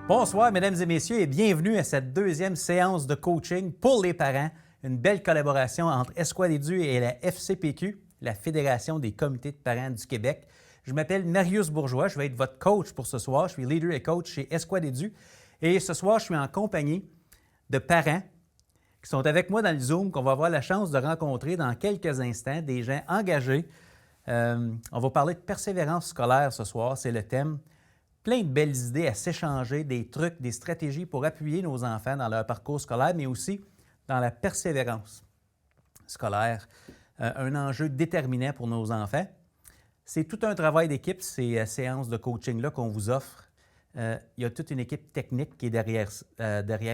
Bonsoir, mesdames et messieurs, et bienvenue à cette deuxième séance de coaching pour les parents. Une belle collaboration entre Escouade Édu et la FCPQ, la Fédération des comités de parents du Québec. Je m'appelle Marius Bourgeois, je vais être votre coach pour ce soir. Je suis leader et coach chez Escouade Édu. Et ce soir, je suis en compagnie de parents qui sont avec moi dans le Zoom, qu'on va avoir la chance de rencontrer dans quelques instants, des gens engagés. On va parler de persévérance scolaire ce soir, c'est le thème. Plein de belles idées à s'échanger, des trucs, des stratégies pour appuyer nos enfants dans leur parcours scolaire, mais aussi dans la persévérance scolaire, un enjeu déterminant pour nos enfants. C'est tout un travail d'équipe, ces séances de coaching-là qu'on vous offre. Il y a toute une équipe technique qui est derrière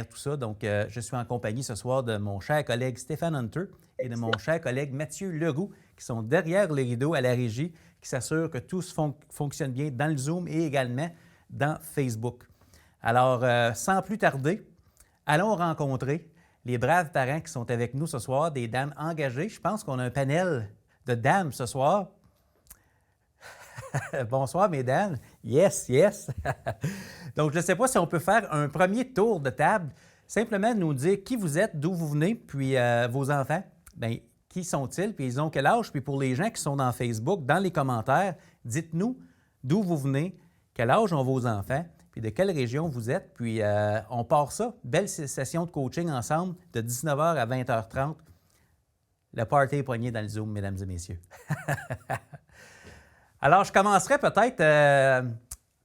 tout ça. Donc, je suis en compagnie ce soir de mon cher collègue Stéphane Hunter et de mon cher collègue Mathieu Leroux, qui sont derrière les rideaux à la régie, qui s'assurent que tout fonctionne bien dans le Zoom et également dans Facebook. Alors, sans plus tarder, allons rencontrer les braves parents qui sont avec nous ce soir, des dames engagées. Je pense qu'on a un panel de dames ce soir. Bonsoir, mesdames. Yes, yes. Donc, je ne sais pas si on peut faire un premier tour de table, simplement nous dire qui vous êtes, d'où vous venez, puis vos enfants. Bien, qui sont-ils, puis ils ont quel âge? Puis pour les gens qui sont dans Facebook, dans les commentaires, dites-nous d'où vous venez, quel âge ont vos enfants, puis de quelle région vous êtes. Puis on part ça. Belle session de coaching ensemble de 19h à 20h30. Le party est poigné dans le Zoom, mesdames et messieurs. Alors, je commencerai peut-être,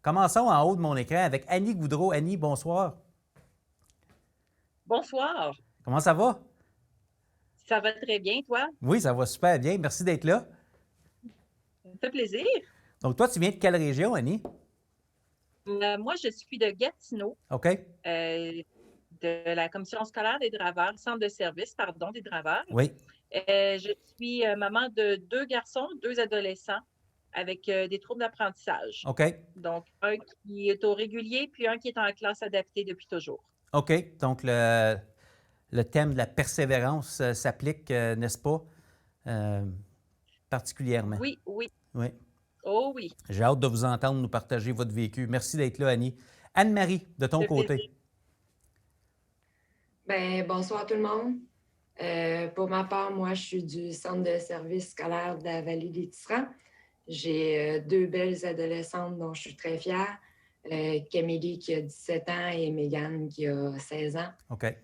commençons en haut de mon écran avec Annie Goudreau. Annie, bonsoir. Bonsoir. Comment ça va? Ça va très bien, toi? Oui, ça va super bien. Merci d'être là. Ça me fait plaisir. Donc, toi, tu viens de quelle région, Annie? Moi, je suis de Gatineau, OK. de la commission scolaire des draveurs, centre de service, pardon, des draveurs. Oui. Je suis maman de 2 garçons, 2 adolescents avec des troubles d'apprentissage. OK. Donc, un qui est au régulier, puis un qui est en classe adaptée depuis toujours. OK. Donc, le thème de la persévérance s'applique, n'est-ce pas, particulièrement? Oui, oui. Oui. Oh oui. J'ai hâte de vous entendre nous partager votre vécu. Merci d'être là, Annie. Anne-Marie, de ton côté. Bien, bonsoir tout le monde. Pour ma part, moi, je suis du centre de service scolaire de la Vallée des Tisserands. J'ai 2 belles adolescentes dont je suis très fière. Camille qui a 17 ans et Mégane qui a 16 ans. OK.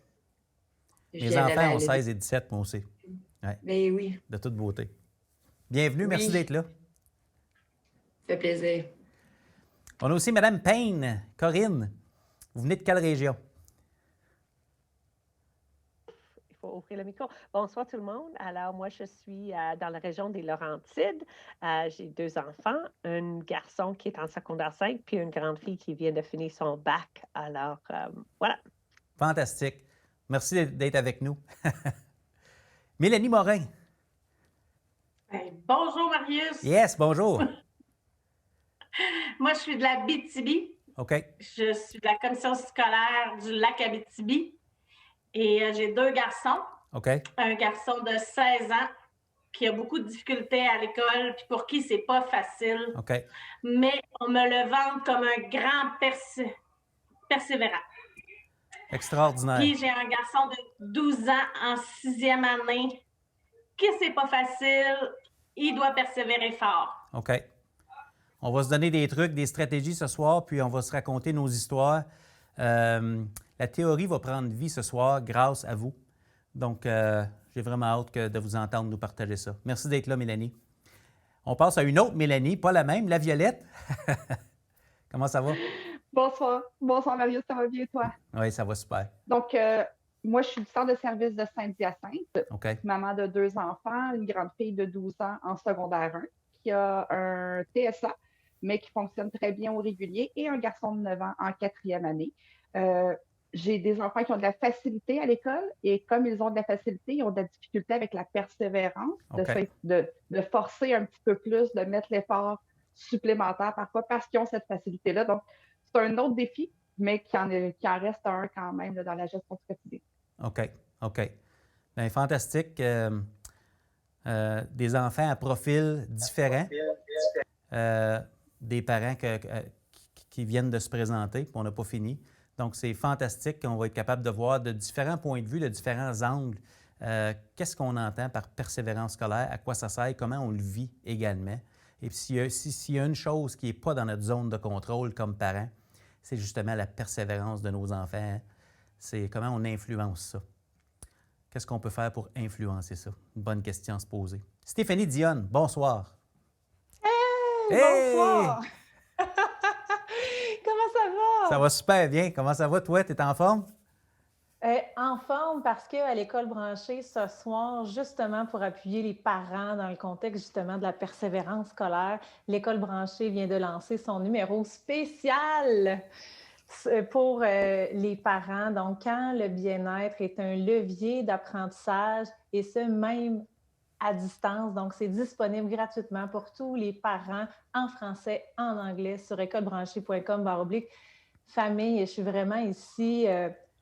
Mes enfants ont 16 et 17, moi aussi. Ouais. Bien oui. De toute beauté. Bienvenue, merci d'être là. Ça fait plaisir. On a aussi Mme Payne. Corinne, vous venez de quelle région? Il faut ouvrir le micro. Bonsoir tout le monde. Alors, moi, je suis dans la région des Laurentides. J'ai 2 enfants, un garçon qui est en secondaire 5, puis une grande fille qui vient de finir son bac. Alors, voilà. Fantastique. Merci d'être avec nous. Mélanie Morin. Bonjour, Marius. Yes, bonjour. Moi, je suis de la Abitibi. OK. Je suis de la commission scolaire du lac Abitibi. Et j'ai 2 garçons. OK. Un garçon de 16 ans qui a beaucoup de difficultés à l'école, puis pour qui c'est pas facile. OK. Mais on me le vante comme un grand persévérant. Extraordinaire. Puis j'ai un garçon de 12 ans en 6e année qui c'est pas facile. Il doit persévérer fort. OK. On va se donner des trucs, des stratégies ce soir, puis on va se raconter nos histoires. La théorie va prendre vie ce soir grâce à vous. Donc, j'ai vraiment hâte de vous entendre nous partager ça. Merci d'être là, Mélanie. On passe à une autre Mélanie, pas la même, la Violette. Comment ça va? Bonsoir. Bonsoir, Marius. Ça va bien, toi? Oui, ça va super. Donc, moi, je suis du centre de service de Saint-Hyacinthe. OK. Maman de 2 enfants, une grande fille de 12 ans en secondaire 1 qui a un TSA, mais qui fonctionne très bien au régulier, et un garçon de 9 ans en 4e année. J'ai des enfants qui ont de la facilité à l'école, et comme ils ont de la facilité, ils ont de la difficulté avec la persévérance, OK. de forcer un petit peu plus, de mettre l'effort supplémentaire parfois parce qu'ils ont cette facilité-là. Donc, c'est un autre défi, mais qui en reste un quand même là, dans la gestion du quotidien. OK. OK. Bien, fantastique. Des enfants à profil différent. Des parents qui viennent de se présenter, puis on n'a pas fini. Donc, c'est fantastique qu'on va être capable de voir de différents points de vue, de différents angles, qu'est-ce qu'on entend par persévérance scolaire, à quoi ça sert, comment on le vit également. Et puis, s'il y a une chose qui n'est pas dans notre zone de contrôle comme parents, c'est justement la persévérance de nos enfants. Hein. C'est comment on influence ça. Qu'est-ce qu'on peut faire pour influencer ça? Une bonne question à se poser. Stéphanie Dionne, bonsoir. Hey! Bonsoir! Comment ça va? Ça va super bien. Comment ça va, toi? Tu es en forme? En forme parce qu'à l'école branchée, ce soir, justement pour appuyer les parents dans le contexte justement de la persévérance scolaire, l'école branchée vient de lancer son numéro spécial pour les parents. Donc, quand le bien-être est un levier d'apprentissage et ce même à distance. Donc, c'est disponible gratuitement pour tous les parents en français, en anglais sur écolebranchée.com/famille. Et je suis vraiment ici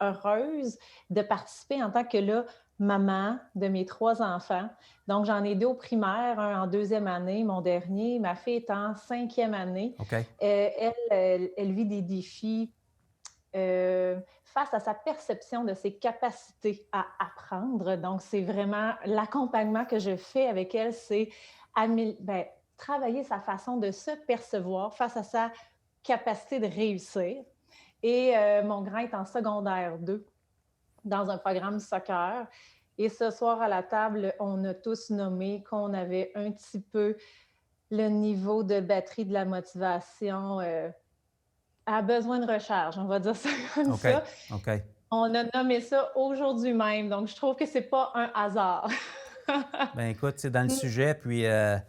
heureuse de participer en tant que là, maman de mes 3 enfants. Donc, j'en ai 2 au primaire, un en 2e année, mon dernier. Ma fille est en 5e année. Okay. Elle vit des défis face à sa perception de ses capacités à apprendre. Donc, c'est vraiment l'accompagnement que je fais avec elle, c'est travailler sa façon de se percevoir face à sa capacité de réussir. Et mon grand est en secondaire 2 dans un programme soccer. Et ce soir, à la table, on a tous nommé qu'on avait un petit peu le niveau de batterie de la motivation a besoin de recharge, on va dire ça comme ça. OK. On a nommé ça aujourd'hui même, donc je trouve que c'est pas un hasard. Bien, écoute, c'est dans le sujet, puis il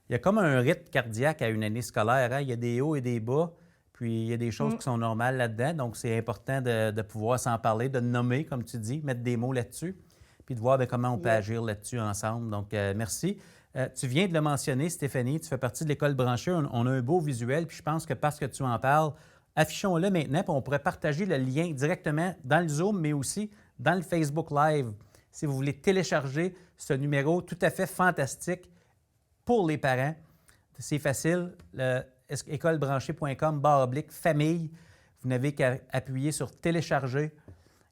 y a comme un rythme cardiaque à une année scolaire. Hein? Il y a des hauts et des bas, puis il y a des choses qui sont normales là-dedans, donc c'est important de pouvoir s'en parler, de nommer, comme tu dis, mettre des mots là-dessus, puis de voir comment on peut agir là-dessus ensemble. Donc, merci. Tu viens de le mentionner, Stéphanie, tu fais partie de l'école branchée. On a un beau visuel, puis je pense que parce que tu en parles, affichons-le maintenant, puis on pourrait partager le lien directement dans le Zoom, mais aussi dans le Facebook Live. Si vous voulez télécharger ce numéro tout à fait fantastique pour les parents, c'est facile. écolebranchée.com/famille. Vous n'avez qu'à appuyer sur « Télécharger ».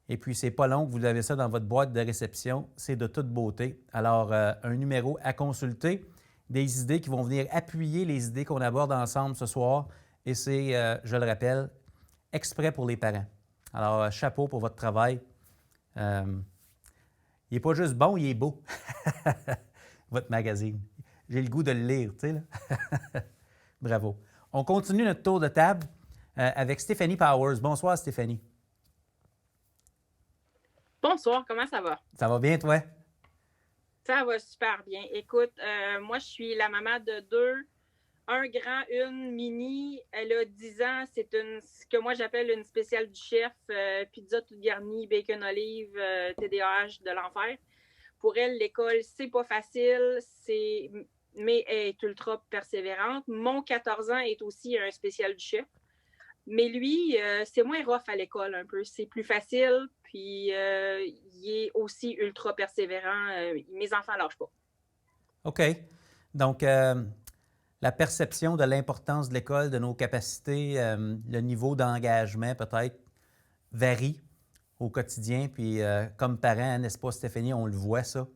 Et puis, c'est pas long que vous avez ça dans votre boîte de réception. C'est de toute beauté. Alors, un numéro à consulter, des idées qui vont venir appuyer les idées qu'on aborde ensemble ce soir. Et c'est, je le rappelle, exprès pour les parents. Alors, chapeau pour votre travail. Il n'est pas juste bon, il est beau. Votre magazine. J'ai le goût de le lire, tu sais, là. Bravo. On continue notre tour de table avec Stéphanie Powers. Bonsoir, Stéphanie. Bonsoir, comment ça va? Ça va bien, toi? Ça va super bien. Écoute, moi, je suis la maman de 2. Un grand, une mini. Elle a 10 ans. C'est ce que moi, j'appelle une spéciale du chef. Pizza toute garnie, bacon olive, TDAH de l'enfer. Pour elle, l'école, c'est pas facile, mais elle est ultra persévérante. Mon 14 ans est aussi un spécial du chef. Mais lui, c'est moins rough à l'école un peu. C'est plus facile, puis il est aussi ultra persévérant. Mes enfants ne lâchent pas. OK. Donc, la perception de l'importance de l'école, de nos capacités, le niveau d'engagement peut-être varie au quotidien. Puis, comme parent, n'est-ce pas, Stéphanie, on le voit ça.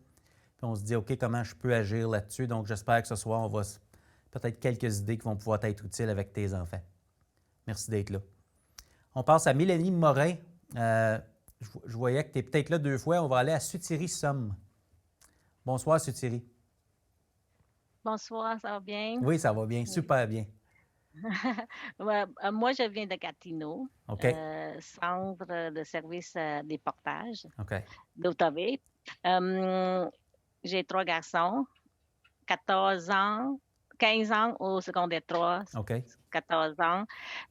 Puis on se dit, OK, comment je peux agir là-dessus? Donc, j'espère que ce soir, on va peut-être quelques idées qui vont pouvoir être utiles avec tes enfants. Merci d'être là. On passe à Mélanie Morin. Je voyais que tu es peut-être là 2 fois. On va aller à Sutiri-Somme. Bonsoir, Sutiri. Bonsoir, ça va bien? Oui, ça va bien, super bien. Moi, je viens de Gatineau, OK. centre de service des portages OK. d'Outaouais. J'ai 3 garçons, 14 ans, 15 ans au secondaire 3, OK. 14 ans.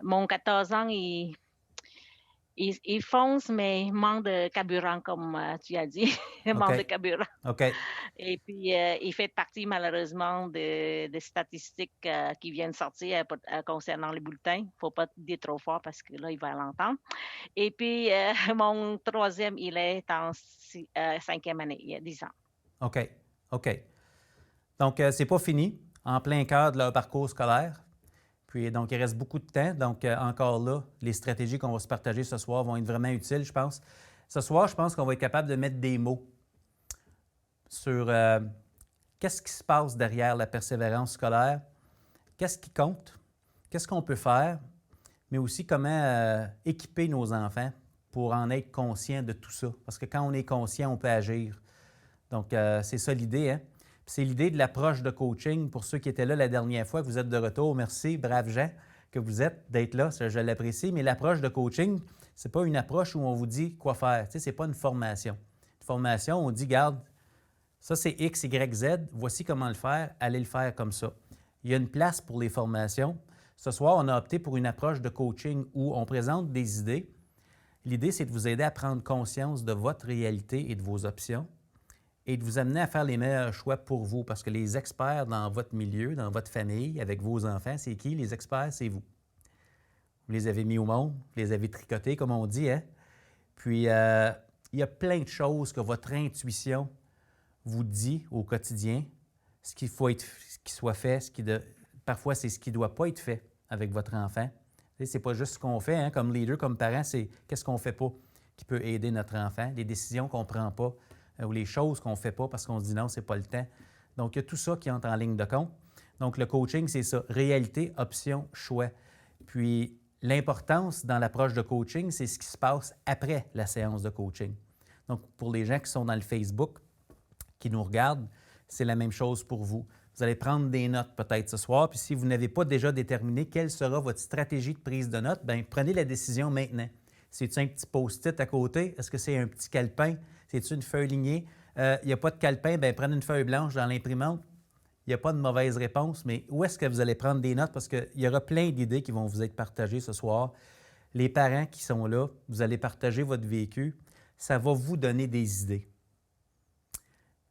Mon 14 ans, il fonce, mais il manque de carburant, comme tu as dit. Il manque de carburant. OK. Et puis, il fait partie, malheureusement, des statistiques qui viennent sortir concernant les bulletins. Il ne faut pas dire trop fort parce que là, il va l'entendre. Et puis, mon 3e, il est en 5e année, il y a 10 ans. OK. OK. Donc, c'est pas fini, en plein cœur de leur parcours scolaire. Puis donc, il reste beaucoup de temps. Donc, encore là, les stratégies qu'on va se partager ce soir vont être vraiment utiles, je pense. Ce soir, je pense qu'on va être capable de mettre des mots sur qu'est-ce qui se passe derrière la persévérance scolaire, qu'est-ce qui compte, qu'est-ce qu'on peut faire, mais aussi comment équiper nos enfants pour en être conscient de tout ça. Parce que quand on est conscient, on peut agir. Donc, c'est ça l'idée, hein? Puis c'est l'idée de l'approche de coaching. Pour ceux qui étaient là la dernière fois, que vous êtes de retour, merci, braves gens que vous êtes d'être là, ça, je l'apprécie. Mais l'approche de coaching, ce n'est pas une approche où on vous dit quoi faire. Tu sais, ce n'est pas une formation. Une formation, on dit, garde, ça c'est X, Y, Z, voici comment le faire, allez le faire comme ça. Il y a une place pour les formations. Ce soir, on a opté pour une approche de coaching où on présente des idées. L'idée, c'est de vous aider à prendre conscience de votre réalité et de vos options et de vous amener à faire les meilleurs choix pour vous. Parce que les experts dans votre milieu, dans votre famille, avec vos enfants, c'est qui? Les experts, c'est vous. Vous les avez mis au monde, vous les avez tricotés, comme on dit, hein? Puis, il y a plein de choses que votre intuition vous dit au quotidien, ce qu'il faut ce qui soit fait, parfois, c'est ce qui ne doit pas être fait avec votre enfant. Ce n'est pas juste ce qu'on fait, hein, comme leader, comme parent, c'est qu'est-ce qu'on ne fait pas qui peut aider notre enfant, les décisions qu'on ne prend pas ou les choses qu'on ne fait pas parce qu'on se dit non, ce n'est pas le temps. Donc, il y a tout ça qui entre en ligne de compte. Donc, le coaching, c'est ça, réalité, option, choix. Puis, l'importance dans l'approche de coaching, c'est ce qui se passe après la séance de coaching. Donc, pour les gens qui sont dans le Facebook, qui nous regardent, c'est la même chose pour vous. Vous allez prendre des notes peut-être ce soir, puis si vous n'avez pas déjà déterminé quelle sera votre stratégie de prise de notes, bien, prenez la décision maintenant. C'est-tu un petit post-it à côté? Est-ce que c'est un petit calepin? C'est-tu une feuille lignée? Il n'y a pas de calepin, bien, prenez une feuille blanche dans l'imprimante. Il n'y a pas de mauvaise réponse, mais où est-ce que vous allez prendre des notes? Parce qu'il y aura plein d'idées qui vont vous être partagées ce soir. Les parents qui sont là, vous allez partager votre vécu. Ça va vous donner des idées.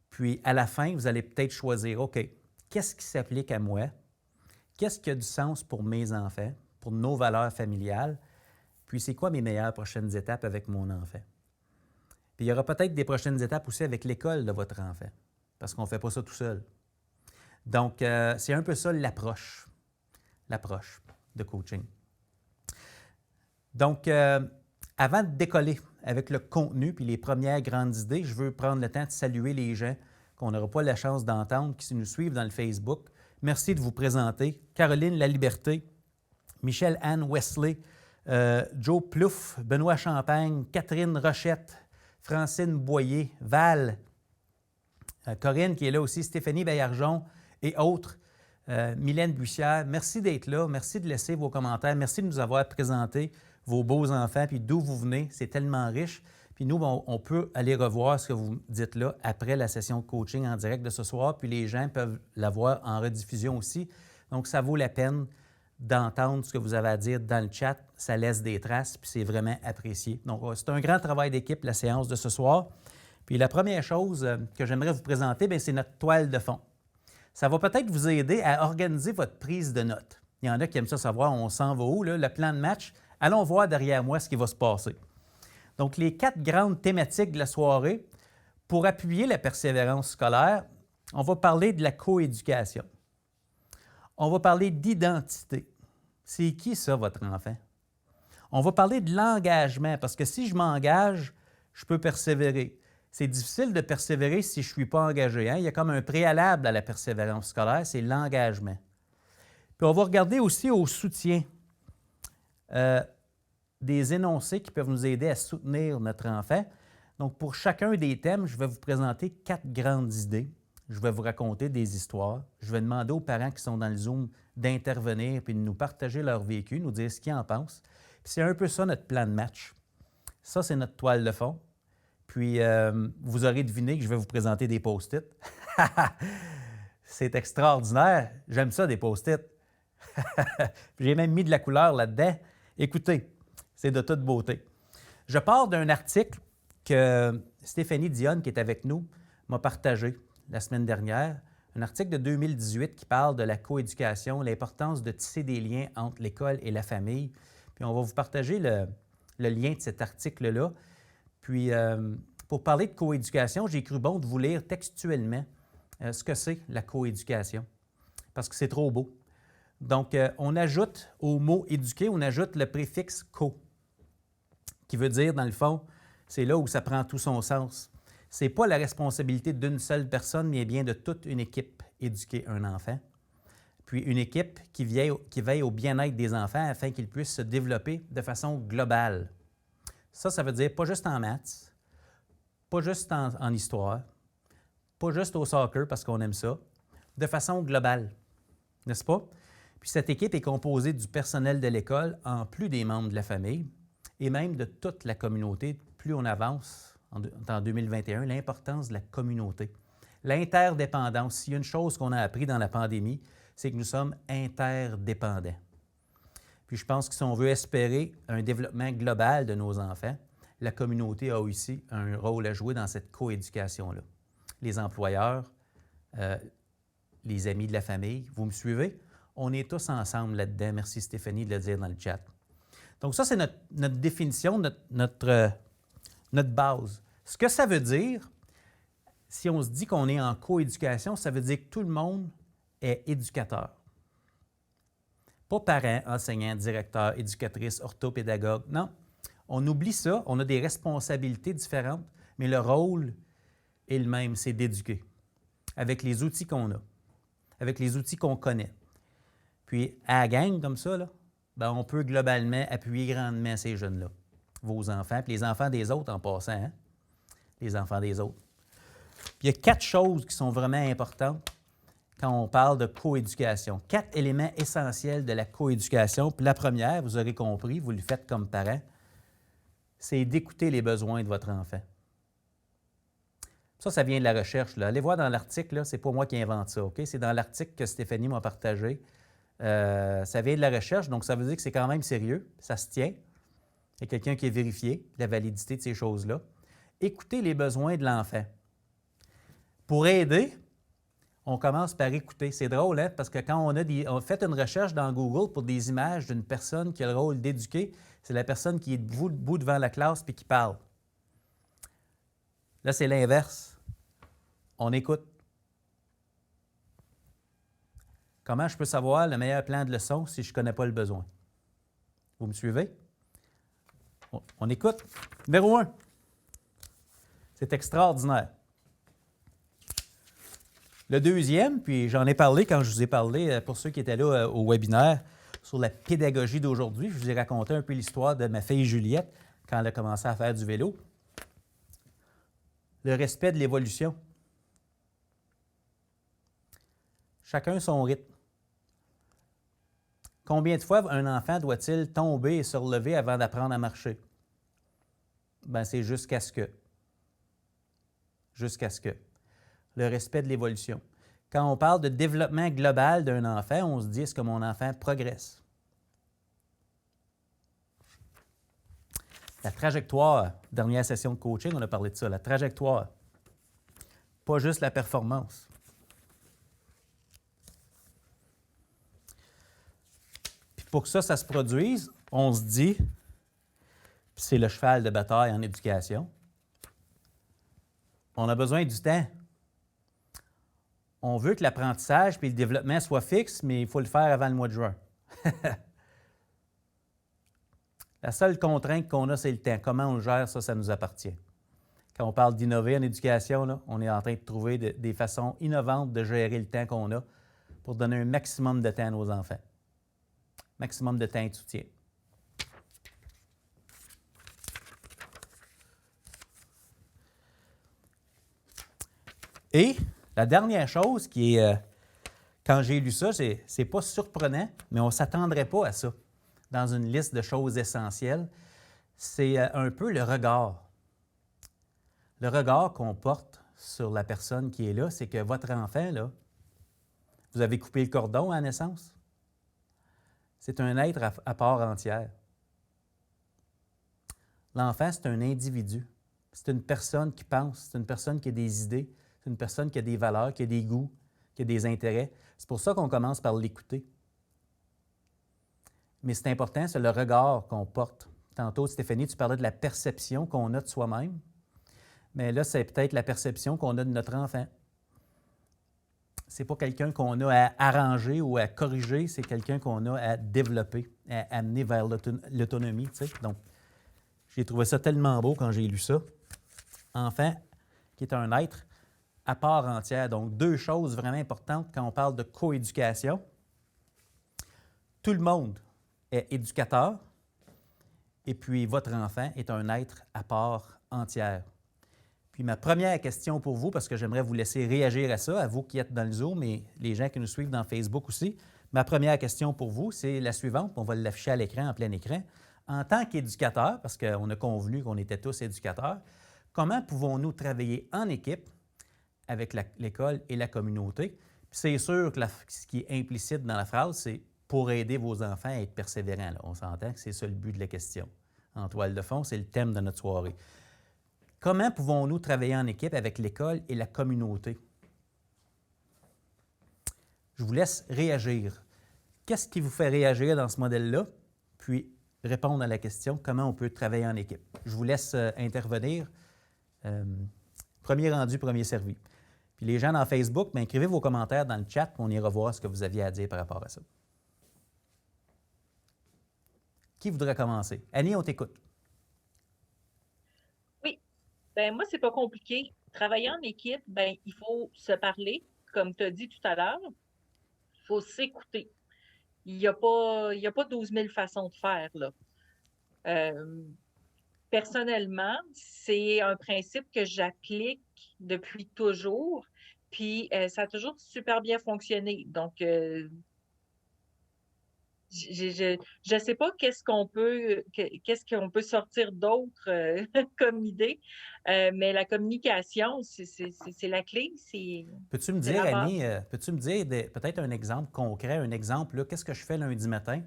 Puis, à la fin, vous allez peut-être choisir, OK, qu'est-ce qui s'applique à moi? Qu'est-ce qui a du sens pour mes enfants, pour nos valeurs familiales? Puis, c'est quoi mes meilleures prochaines étapes avec mon enfant? Puis, il y aura peut-être des prochaines étapes aussi avec l'école de votre enfant, parce qu'on ne fait pas ça tout seul. Donc, c'est un peu ça l'approche de coaching. Donc, avant de décoller avec le contenu puis les premières grandes idées, je veux prendre le temps de saluer les gens qu'on n'aura pas la chance d'entendre, qui nous suivent dans le Facebook. Merci de vous présenter. Caroline Laliberté, Michelle-Anne Wesley, Joe Plouffe, Benoît Champagne, Catherine Rochette, Francine Boyer, Val, Corinne qui est là aussi, Stéphanie Baillargeon et autres, Mylène Bussière. Merci d'être là. Merci de laisser vos commentaires. Merci de nous avoir présenté vos beaux enfants puis d'où vous venez. C'est tellement riche. Puis nous, on peut aller revoir ce que vous dites là après la session de coaching en direct de ce soir. Puis les gens peuvent la voir en rediffusion aussi. Donc, ça vaut la peine d'entendre ce que vous avez à dire dans le chat. Ça laisse des traces, puis c'est vraiment apprécié. Donc, c'est un grand travail d'équipe, la séance de ce soir. Puis la première chose que j'aimerais vous présenter, bien, c'est notre toile de fond. Ça va peut-être vous aider à organiser votre prise de notes. Il y en a qui aiment ça savoir, on s'en va où, là, le plan de match. Allons voir derrière moi ce qui va se passer. Donc, les 4 grandes thématiques de la soirée, pour appuyer la persévérance scolaire, on va parler de la coéducation. On va parler d'identité. C'est qui ça, votre enfant? On va parler de l'engagement, parce que si je m'engage, je peux persévérer. C'est difficile de persévérer si je ne suis pas engagé, hein? Il y a comme un préalable à la persévérance scolaire, c'est l'engagement. Puis on va regarder aussi au soutien. Des énoncés qui peuvent nous aider à soutenir notre enfant. Donc, pour chacun des thèmes, je vais vous présenter 4 grandes idées. Je vais vous raconter des histoires. Je vais demander aux parents qui sont dans le Zoom d'intervenir puis de nous partager leur vécu, nous dire ce qu'ils en pensent. Puis c'est un peu ça notre plan de match. Ça, c'est notre toile de fond. Puis, vous aurez deviné que je vais vous présenter des post-it. C'est extraordinaire. J'aime ça, des post-it. J'ai même mis de la couleur là-dedans. Écoutez, c'est de toute beauté. Je pars d'un article que Stéphanie Dionne, qui est avec nous, m'a partagé la semaine dernière. Un article de 2018 qui parle de la coéducation, l'importance de tisser des liens entre l'école et la famille. Puis on va vous partager le lien de cet article-là. Puis, pour parler de coéducation, j'ai cru bon de vous lire textuellement ce que c'est la coéducation, parce que c'est trop beau. Donc, on ajoute au mot « éduquer », on ajoute le préfixe « co », qui veut dire, dans le fond, c'est là où ça prend tout son sens. Ce n'est pas la responsabilité d'une seule personne, mais bien de toute une équipe, éduquer un enfant. Puis une équipe qui veille au bien-être des enfants afin qu'ils puissent se développer de façon globale. Ça veut dire pas juste en maths, pas juste en histoire, pas juste au soccer parce qu'on aime ça, de façon globale, n'est-ce pas? Puis cette équipe est composée du personnel de l'école, en plus des membres de la famille, et même de toute la communauté. Plus on avance en 2021, l'importance de la communauté. L'interdépendance, s'il y a une chose qu'on a appris dans la pandémie, c'est que nous sommes interdépendants. Puis je pense que si on veut espérer un développement global de nos enfants, la communauté a aussi un rôle à jouer dans cette coéducation-là. Les employeurs, les amis de la famille, vous me suivez? On est tous ensemble là-dedans. Merci Stéphanie de le dire dans le chat. Donc ça, c'est notre définition, notre base. Ce que ça veut dire, si on se dit qu'on est en coéducation, ça veut dire que tout le monde est éducateur. Pas parents, enseignants, directeurs, éducatrices, orthopédagogues. Non, on oublie ça. On a des responsabilités différentes, mais le rôle est le même, c'est d'éduquer avec les outils qu'on a, avec les outils qu'on connaît. Puis, à la gang, comme ça, là, ben, on peut globalement appuyer grandement ces jeunes-là, vos enfants, puis les enfants des autres en passant, hein? Les enfants des autres. Puis, il y a 4 choses qui sont vraiment importantes quand on parle de coéducation. 4 éléments essentiels de la coéducation. Puis la première, vous aurez compris, vous le faites comme parent, c'est d'écouter les besoins de votre enfant. Ça vient de la recherche, là. Allez voir dans l'article, c'est pas moi qui invente ça, OK? C'est dans l'article que Stéphanie m'a partagé. Ça vient de la recherche, donc ça veut dire que c'est quand même sérieux, ça se tient. Il y a quelqu'un qui a vérifié la validité de ces choses-là. Écoutez les besoins de l'enfant. Pour aider, on commence par écouter. C'est drôle, hein? Parce que quand on fait une recherche dans Google pour des images d'une personne qui a le rôle d'éduquer, c'est la personne qui est debout devant la classe puis qui parle. Là, c'est l'inverse. On écoute. Comment je peux savoir le meilleur plan de leçon si je ne connais pas le besoin? Vous me suivez? On écoute. Numéro 1. C'est extraordinaire. Le deuxième, puis j'en ai parlé quand je vous ai parlé, pour ceux qui étaient là au webinaire, sur la pédagogie d'aujourd'hui. Je vous ai raconté un peu l'histoire de ma fille Juliette quand elle a commencé à faire du vélo. Le respect de l'évolution. Chacun son rythme. Combien de fois un enfant doit-il tomber et se relever avant d'apprendre à marcher? Bien, c'est jusqu'à ce que. Jusqu'à ce que. Le respect de l'évolution. Quand on parle de développement global d'un enfant, on se dit, est-ce que mon enfant progresse? La trajectoire, dernière session de coaching, on a parlé de ça, la trajectoire. Pas juste la performance. Puis pour que ça se produise, on se dit, puis c'est le cheval de bataille en éducation, on a besoin du temps. On veut que l'apprentissage et le développement soient fixes, mais il faut le faire avant le mois de juin. La seule contrainte qu'on a, c'est le temps. Comment on le gère, ça nous appartient. Quand on parle d'innover en éducation, là, on est en train de trouver des façons innovantes de gérer le temps qu'on a pour donner un maximum de temps à nos enfants. Maximum de temps et de soutien. Et la dernière chose qui est, quand j'ai lu ça, c'est pas surprenant, mais on ne s'attendrait pas à ça dans une liste de choses essentielles. C'est un peu le regard. Le regard qu'on porte sur la personne qui est là, c'est que votre enfant, là, vous avez coupé le cordon à la naissance. C'est un être à part entière. L'enfant, c'est un individu. C'est une personne qui pense, c'est une personne qui a des idées, c'est une personne qui a des valeurs, qui a des goûts, qui a des intérêts. C'est pour ça qu'on commence par l'écouter. Mais c'est important, c'est le regard qu'on porte. Tantôt, Stéphanie, tu parlais de la perception qu'on a de soi-même. Mais là, c'est peut-être la perception qu'on a de notre enfant. c'est pas quelqu'un qu'on a à arranger ou à corriger, c'est quelqu'un qu'on a à développer, à amener vers l'autonomie. Tu sais. Donc, j'ai trouvé ça tellement beau quand j'ai lu ça. Enfant, qui est un être à part entière. Donc, deux choses vraiment importantes quand on parle de coéducation. Tout le monde est éducateur, et puis votre enfant est un être à part entière. Puis ma première question pour vous, parce que j'aimerais vous laisser réagir à ça, à vous qui êtes dans le Zoom et les gens qui nous suivent dans Facebook aussi, ma première question pour vous, c'est la suivante, on va l'afficher à l'écran, en plein écran. En tant qu'éducateur, parce qu'on a convenu qu'on était tous éducateurs, comment pouvons-nous travailler en équipe avec l'école et la communauté? Puis c'est sûr que ce qui est implicite dans la phrase, c'est pour aider vos enfants à être persévérants. Là. On s'entend que c'est ça le but de la question. En toile de fond, c'est le thème de notre soirée. Comment pouvons-nous travailler en équipe avec l'école et la communauté? Je vous laisse réagir. Qu'est-ce qui vous fait réagir dans ce modèle-là? Puis répondre à la question, comment on peut travailler en équipe? Je vous laisse intervenir. Premier rendu, premier servi. Puis les gens dans Facebook, bien, écrivez vos commentaires dans le chat, puis on ira voir ce que vous aviez à dire par rapport à ça. Qui voudrait commencer? Annie, on t'écoute. Oui. Ben moi, c'est pas compliqué. Travailler en équipe, ben il faut se parler, comme tu as dit tout à l'heure. Il faut s'écouter. Il n'y a pas 12 000 façons de faire, là. Personnellement, c'est un principe que j'applique depuis toujours, puis ça a toujours super bien fonctionné. Donc, je ne sais pas qu'est-ce qu'on peut sortir d'autre comme idée, mais la communication, c'est la clé. Peux-tu me dire, Annie, peut-être un exemple concret, un exemple, là, qu'est-ce que je fais lundi matin?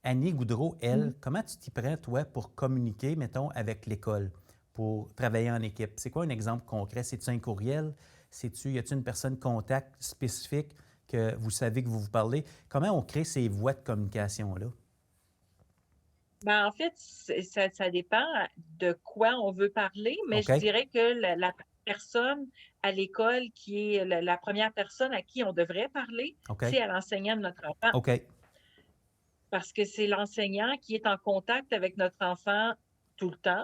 Annie Goudreau, elle, comment tu t'y prends, toi, pour communiquer, mettons, avec l'école, pour travailler en équipe? C'est quoi un exemple concret? C'est-tu un courriel? Y a-t-il une personne contact spécifique que vous savez que vous vous parlez? Comment on crée ces voies de communication-là? Ben, en fait, ça dépend de quoi on veut parler, mais je dirais que la personne à l'école qui est la première personne à qui on devrait parler, c'est à l'enseignant de notre enfant. Parce que c'est l'enseignant qui est en contact avec notre enfant tout le temps.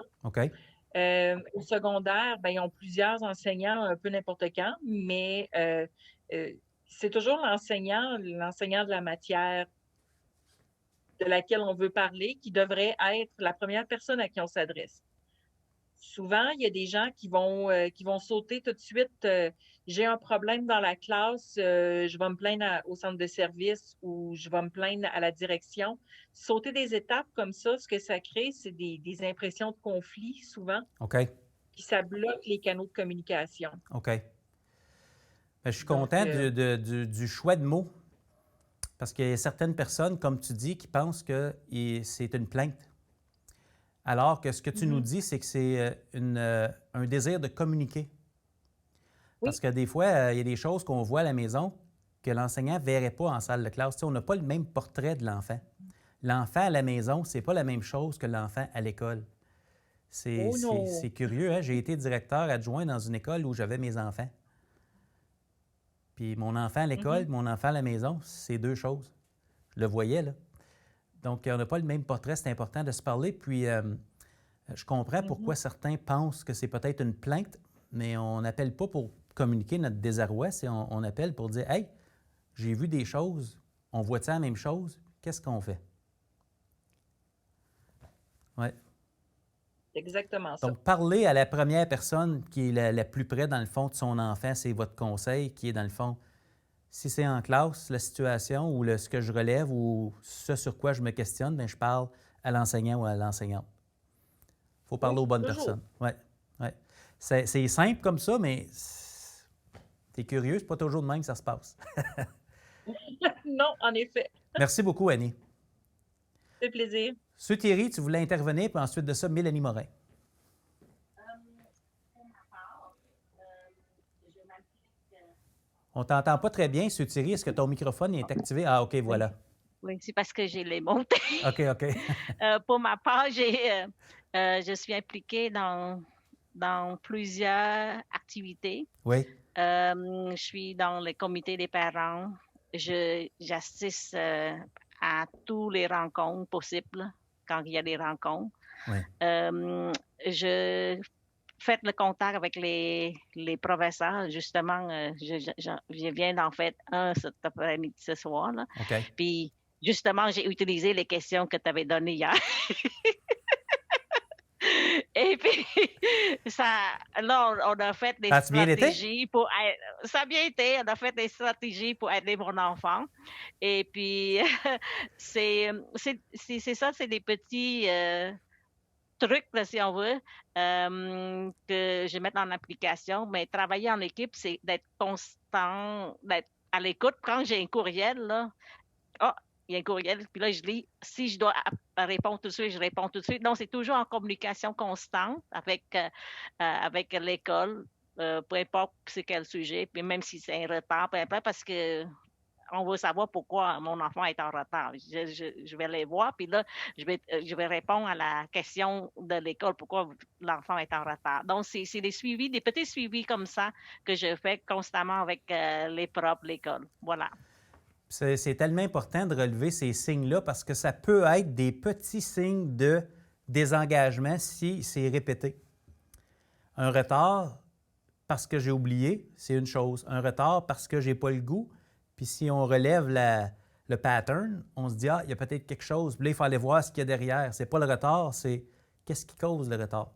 Au secondaire, ben, ils ont plusieurs enseignants un peu n'importe quand, mais c'est toujours l'enseignant de la matière de laquelle on veut parler qui devrait être la première personne à qui on s'adresse. Souvent, il y a des gens qui vont sauter tout de suite. J'ai un problème dans la classe, je vais me plaindre au centre de service ou je vais me plaindre à la direction. Sauter des étapes comme ça, ce que ça crée, c'est des impressions de conflit souvent. Puis ça bloque les canaux de communication. Ben, je suis content du choix de mots. Parce qu'il y a certaines personnes, comme tu dis, qui pensent que c'est une plainte. Alors que ce que tu nous dis, c'est que c'est un désir de communiquer. Parce que des fois, il y a des choses qu'on voit à la maison que l'enseignant ne verrait pas en salle de classe. Tu sais, on n'a pas le même portrait de l'enfant. L'enfant à la maison, ce n'est pas la même chose que l'enfant à l'école. C'est curieux, hein? J'ai été directeur adjoint dans une école où j'avais mes enfants. Puis mon enfant à l'école, mon enfant à la maison, c'est deux choses. Je le voyais, là. Donc, on n'a pas le même portrait, c'est important de se parler. Puis, je comprends pourquoi certains pensent que c'est peut-être une plainte, mais on n'appelle pas pour communiquer notre désarroi, on appelle pour dire « Hey, j'ai vu des choses, on voit-tu la même chose? Qu'est-ce qu'on fait? » Oui. Exactement ça. Donc, parler à la première personne qui est la plus près, dans le fond, de son enfant, c'est votre conseil, qui est, dans le fond, si c'est en classe, la situation ou ce que je relève ou ce sur quoi je me questionne, bien, je parle à l'enseignant ou à l'enseignante. Il faut parler aux bonnes personnes. Ouais. C'est simple comme ça, mais t'es curieux, c'est pas toujours de même que ça se passe. Non, en effet. Merci beaucoup, Annie. Ça fait plaisir. Sue Thierry, tu voulais intervenir, puis ensuite de ça, Mélanie Morin. On ne t'entend pas très bien, Sue Thierry. Est-ce que ton microphone est activé? Ah, OK, voilà. Oui, c'est parce que je l'ai monté. OK. Pour ma part, je suis impliquée dans plusieurs activités. Oui. Je suis dans le comité des parents. J'assiste à toutes les rencontres possibles quand il y a des rencontres. Oui. Je fais le contact avec les professeurs. Justement, je viens d'en faire un cet après-midi, ce soir. Là. OK. Puis, justement, j'ai utilisé les questions que tu avais données hier. Et puis, là, on a fait des stratégies pour... Ça a bien été. On a fait des stratégies pour aider mon enfant. Et puis, c'est ça, c'est des petits trucs, là, si on veut, que je mets en application. Mais travailler en équipe, c'est d'être constant, d'être à l'écoute. Quand j'ai un courriel, là, il y a un courriel, puis là, je lis. Si je dois répondre tout de suite, je réponds tout de suite. Donc, c'est toujours en communication constante avec l'école, peu importe c'est quel sujet, puis même si c'est un retard, peu importe, parce que on veut savoir pourquoi mon enfant est en retard. Je vais les voir, puis là, je vais répondre à la question de l'école, pourquoi l'enfant est en retard. Donc, c'est des suivis, des petits suivis comme ça que je fais constamment avec les profs de l'école. Voilà. C'est tellement important de relever ces signes-là parce que ça peut être des petits signes de désengagement si c'est répété. Un retard parce que j'ai oublié, c'est une chose. Un retard parce que j'ai pas le goût. Puis si on relève le pattern, on se dit « Ah, il y a peut-être quelque chose. » Puis là, il faut aller voir ce qu'il y a derrière. C'est pas le retard, c'est qu'est-ce qui cause le retard.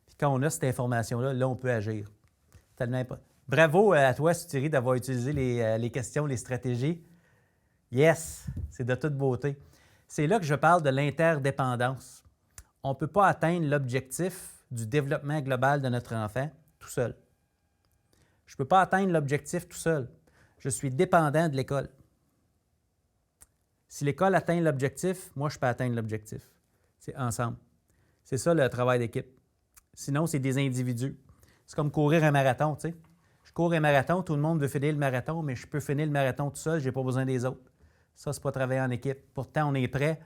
Puis quand on a cette information-là, là, on peut agir. Tellement important. Bravo à toi, Thierry, d'avoir utilisé les questions, les stratégies. Yes, c'est de toute beauté. C'est là que je parle de l'interdépendance. On ne peut pas atteindre l'objectif du développement global de notre enfant tout seul. Je ne peux pas atteindre l'objectif tout seul. Je suis dépendant de l'école. Si l'école atteint l'objectif, moi, je peux atteindre l'objectif. C'est ensemble. C'est ça le travail d'équipe. Sinon, c'est des individus. C'est comme courir un marathon, tu sais. Je cours un marathon, tout le monde veut finir le marathon, mais je peux finir le marathon tout seul, je n'ai pas besoin des autres. Ça, c'est pas travailler en équipe. Pourtant, on est prêt,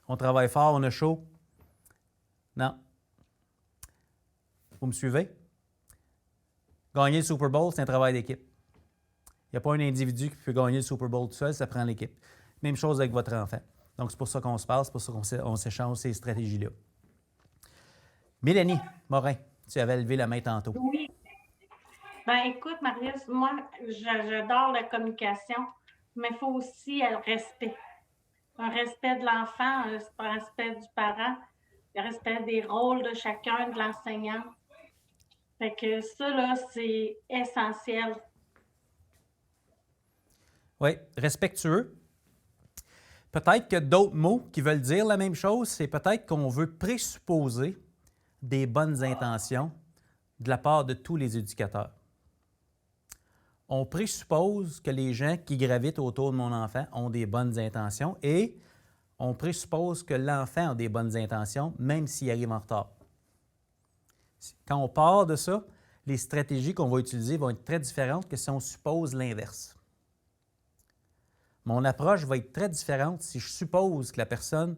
on travaille fort, on a chaud. Non. Vous me suivez? Gagner le Super Bowl, c'est un travail d'équipe. Il n'y a pas un individu qui peut gagner le Super Bowl tout seul, ça prend l'équipe. Même chose avec votre enfant. Donc, c'est pour ça qu'on se parle, c'est pour ça qu'on s'échange ces stratégies-là. Mélanie Morin, tu avais levé la main tantôt. Oui. Ben, écoute, Marius, moi, j'adore la communication, mais il faut aussi le respect. Un respect de l'enfant, un respect du parent, le respect des rôles de chacun, de l'enseignant. Fait que ça, là, c'est essentiel. Oui, respectueux. Peut-être que d'autres mots qui veulent dire la même chose, c'est peut-être qu'on veut présupposer des bonnes intentions de la part de tous les éducateurs. On présuppose que les gens qui gravitent autour de mon enfant ont des bonnes intentions et on présuppose que l'enfant a des bonnes intentions, même s'il arrive en retard. Quand on part de ça, les stratégies qu'on va utiliser vont être très différentes que si on suppose l'inverse. Mon approche va être très différente si je suppose que la personne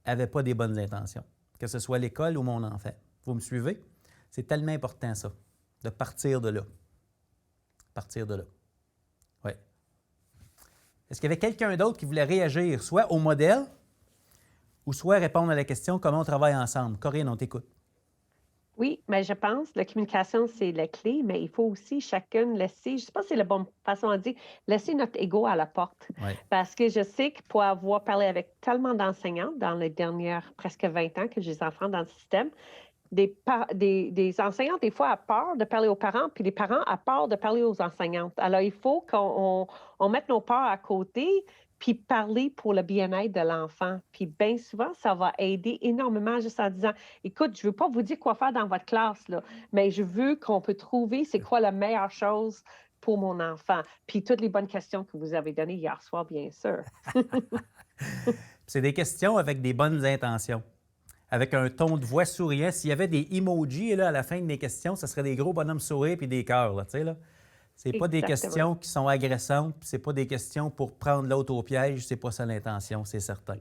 n'avait pas des bonnes intentions, que ce soit l'école ou mon enfant. Vous me suivez? C'est tellement important, ça, de partir de là. Partir de là. Oui. Est-ce qu'il y avait quelqu'un d'autre qui voulait réagir, soit au modèle, ou soit répondre à la question comment on travaille ensemble? Corinne, on t'écoute. Oui, mais je pense que la communication, c'est la clé, mais il faut aussi chacun laisser, je ne sais pas si c'est la bonne façon de dire, laisser notre ego à la porte. Oui. Parce que je sais que pour avoir parlé avec tellement d'enseignants dans les dernières presque 20 ans que j'ai des enfants dans le système, des enseignants, des fois, ont peur de parler aux parents, puis les parents ont peur de parler aux enseignantes. Alors, il faut qu'on mette nos peurs à côté, puis parler pour le bien-être de l'enfant. Puis bien souvent, ça va aider énormément juste en disant, écoute, je ne veux pas vous dire quoi faire dans votre classe, là, mais je veux qu'on peut trouver c'est quoi la meilleure chose pour mon enfant. Puis toutes les bonnes questions que vous avez données hier soir, bien sûr. C'est des questions avec des bonnes intentions, avec un ton de voix souriant. S'il y avait des emojis là, à la fin de mes questions, ce serait des gros bonhommes sourires puis des cœurs, là, tu sais, là. C'est pas des questions qui sont agressantes, c'est pas des questions pour prendre l'autre au piège, c'est pas ça l'intention, c'est certain.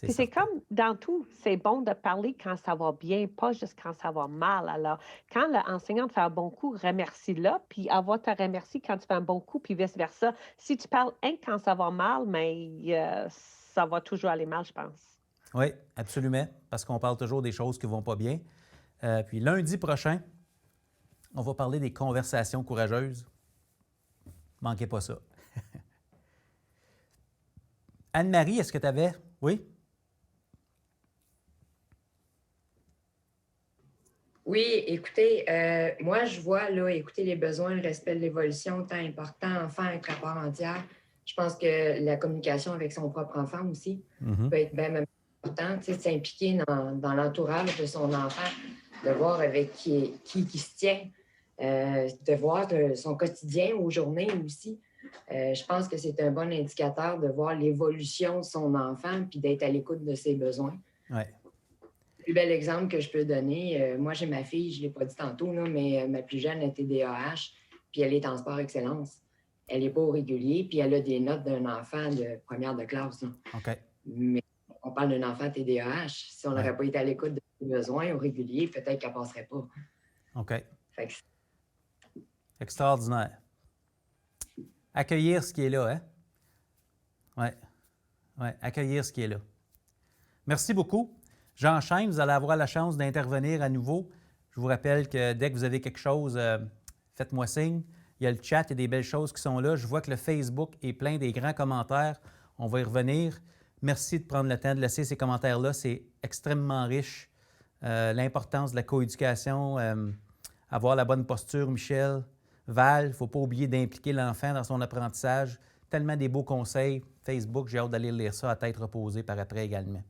Puis c'est comme dans tout, c'est bon de parler quand ça va bien, pas juste quand ça va mal. Alors, quand l'enseignante fait un bon coup, remercie-la, puis avoir te remercier quand tu fais un bon coup, puis vice-versa. Si tu parles quand ça va mal, mais ça va toujours aller mal, je pense. Oui, absolument, parce qu'on parle toujours des choses qui ne vont pas bien. Puis lundi prochain, on va parler des conversations courageuses. Manquez pas ça. Anne-Marie, est-ce que tu avais... Oui? Oui, écoutez, moi, je vois, là, écouter les besoins, le respect de l'évolution, tant important, enfant avec la part entière. Je pense que la communication avec son propre enfant aussi peut être bien même important, tu sais, de s'impliquer dans l'entourage de son enfant, de voir avec qui se tient, de voir son quotidien aux journées aussi. Je pense que c'est un bon indicateur de voir l'évolution de son enfant puis d'être à l'écoute de ses besoins. Ouais. Le plus bel exemple que je peux donner, moi, j'ai ma fille, je ne l'ai pas dit tantôt, là, mais ma plus jeune a TDAH, puis elle est en sport excellence. Elle n'est pas au régulier, puis elle a des notes d'un enfant de première de classe. Là. OK. Mais on parle d'un enfant TDAH. Si on n'aurait pas été à l'écoute de ses besoins au régulier, peut-être qu'elle ne passerait pas. OK. Fait que... Extraordinaire. Accueillir ce qui est là, hein? Oui. Oui, accueillir ce qui est là. Merci beaucoup. J'enchaîne, vous allez avoir la chance d'intervenir à nouveau. Je vous rappelle que dès que vous avez quelque chose, faites-moi signe. Il y a le chat, il y a des belles choses qui sont là. Je vois que le Facebook est plein des grands commentaires. On va y revenir. Merci de prendre le temps de laisser ces commentaires-là. C'est extrêmement riche. L'importance de la coéducation, avoir la bonne posture, Michel. Val, il ne faut pas oublier d'impliquer l'enfant dans son apprentissage. Tellement des beaux conseils. Facebook, j'ai hâte d'aller lire ça à tête reposée par après également.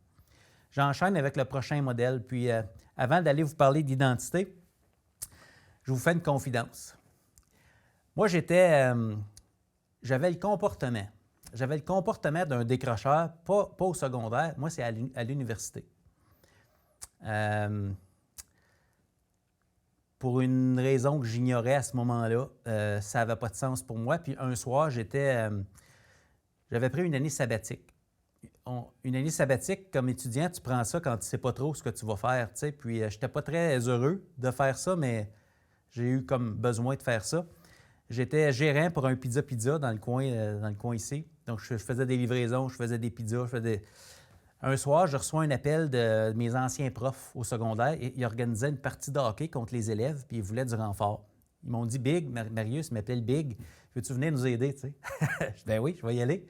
J'enchaîne avec le prochain modèle. Puis, avant d'aller vous parler d'identité, je vous fais une confidence. Moi, j'avais le comportement. J'avais le comportement d'un décrocheur, pas au secondaire. Moi, c'est à l'université. Pour une raison que j'ignorais à ce moment-là, ça n'avait pas de sens pour moi. Puis un soir, j'avais pris une année sabbatique. Une année sabbatique, comme étudiant, tu prends ça quand tu ne sais pas trop ce que tu vas faire. Tu sais. Puis je n'étais pas très heureux de faire ça, mais j'ai eu comme besoin de faire ça. J'étais gérant pour un pizza dans le coin ici. Donc, je faisais des livraisons, je faisais des pizzas, Un soir, je reçois un appel de mes anciens profs au secondaire et ils organisaient une partie de hockey contre les élèves puis ils voulaient du renfort. Ils m'ont dit « Big, Marius m'appelle Big, veux-tu venir nous aider? » tu sais? Je dis « Ben oui, je vais y aller. »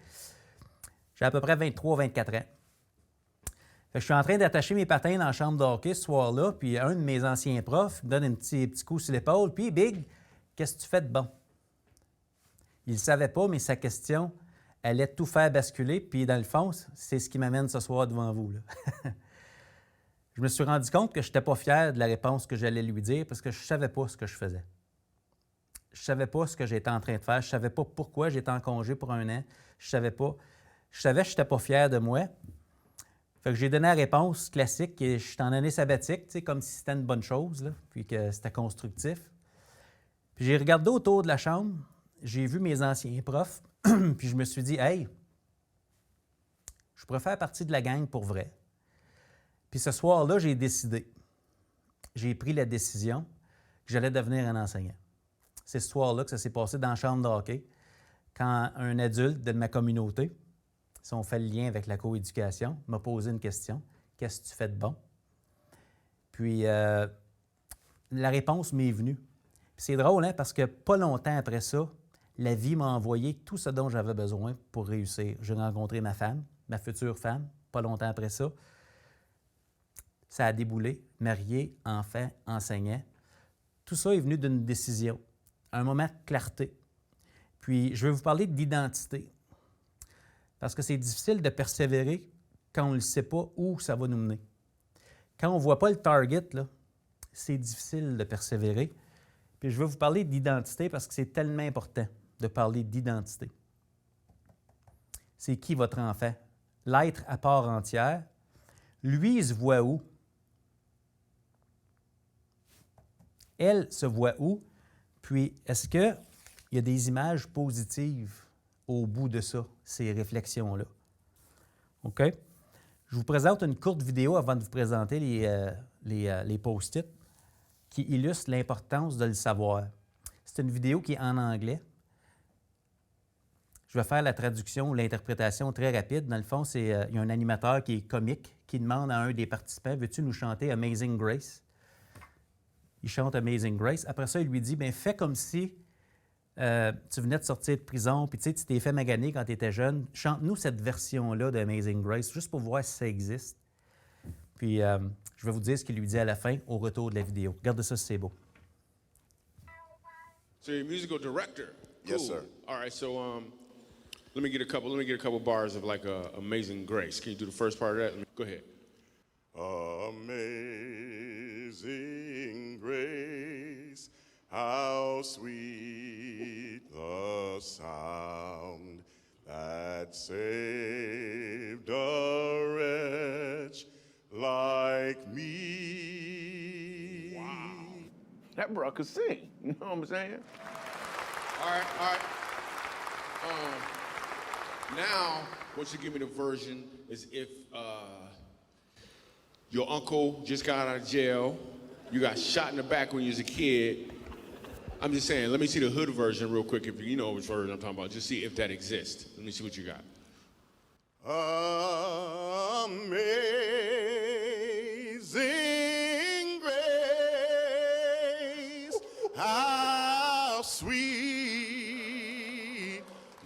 J'ai à peu près 23-24 ans. Fait que je suis en train d'attacher mes patins dans la chambre de hockey ce soir-là, puis un de mes anciens profs me donne un petit coup sur l'épaule. Puis, Big, qu'est-ce que tu fais de bon? Il ne savait pas, mais sa question allait tout faire basculer. Puis, dans le fond, c'est ce qui m'amène ce soir devant vous. Là. Je me suis rendu compte que je n'étais pas fier de la réponse que j'allais lui dire parce que je ne savais pas ce que je faisais. Je ne savais pas ce que j'étais en train de faire. Je ne savais pas pourquoi j'étais en congé pour 1 an. Je savais pas. Je savais que je n'étais pas fier de moi. Fait que j'ai donné la réponse classique et je suis en année sabbatique, comme si c'était une bonne chose, là, puis que c'était constructif. Puis j'ai regardé autour de la chambre, j'ai vu mes anciens profs, puis je me suis dit, hey, je pourrais faire partie de la gang pour vrai. Puis ce soir-là, j'ai décidé. J'ai pris la décision que j'allais devenir un enseignant. C'est ce soir-là que ça s'est passé dans la chambre de hockey, quand un adulte de ma communauté, si on fait le lien avec la coéducation, m'a posé une question. Qu'est-ce que tu fais de bon? Puis, la réponse m'est venue. Puis c'est drôle, hein, parce que pas longtemps après ça, la vie m'a envoyé tout ce dont j'avais besoin pour réussir. J'ai rencontré ma femme, ma future femme, pas longtemps après ça. Ça a déboulé, marié, enfant, enseignant. Tout ça est venu d'une décision, un moment de clarté. Puis, je vais vous parler d'identité. Parce que c'est difficile de persévérer quand on ne sait pas où ça va nous mener. Quand on ne voit pas le target, là, c'est difficile de persévérer. Puis je vais vous parler d'identité parce que c'est tellement important de parler d'identité. C'est qui votre enfant? L'être à part entière. Lui, il se voit où? Elle se voit où? Puis, est-ce qu'il y a des images positives au bout de ça, ces réflexions-là? OK? Je vous présente une courte vidéo avant de vous présenter les post-it qui illustrent l'importance de le savoir. C'est une vidéo qui est en anglais. Je vais faire la traduction ou l'interprétation très rapide. Dans le fond, il y a un animateur qui est comique qui demande à un des participants « Veux-tu nous chanter Amazing Grace? » Il chante Amazing Grace. Après ça, il lui dit « Fais comme si tu venais de sortir de prison, puis tu t'es fait maganer quand tu étais jeune. Chante-nous cette version-là d'Amazing Grace, juste pour voir si ça existe. » Puis, je vais vous dire ce qu'il lui dit à la fin, au retour de la vidéo. Regardez ça si c'est beau. So you're a musical director. Cool. Yes, sir. All right, so let me get a couple bars of like Amazing Grace. Can you do the first part of that? Go ahead. Amazing grace, how sweet the sound that saved a wretch like me. Wow. That bro could sing. You know what I'm saying? All right. Now, what you give me the version is if your uncle just got out of jail, you got shot in the back when you was a kid. I'm just saying, let me see the hood version real quick, if you know which version I'm talking about. Just see if that exists. Let me see what you got. Amazing grace, how sweet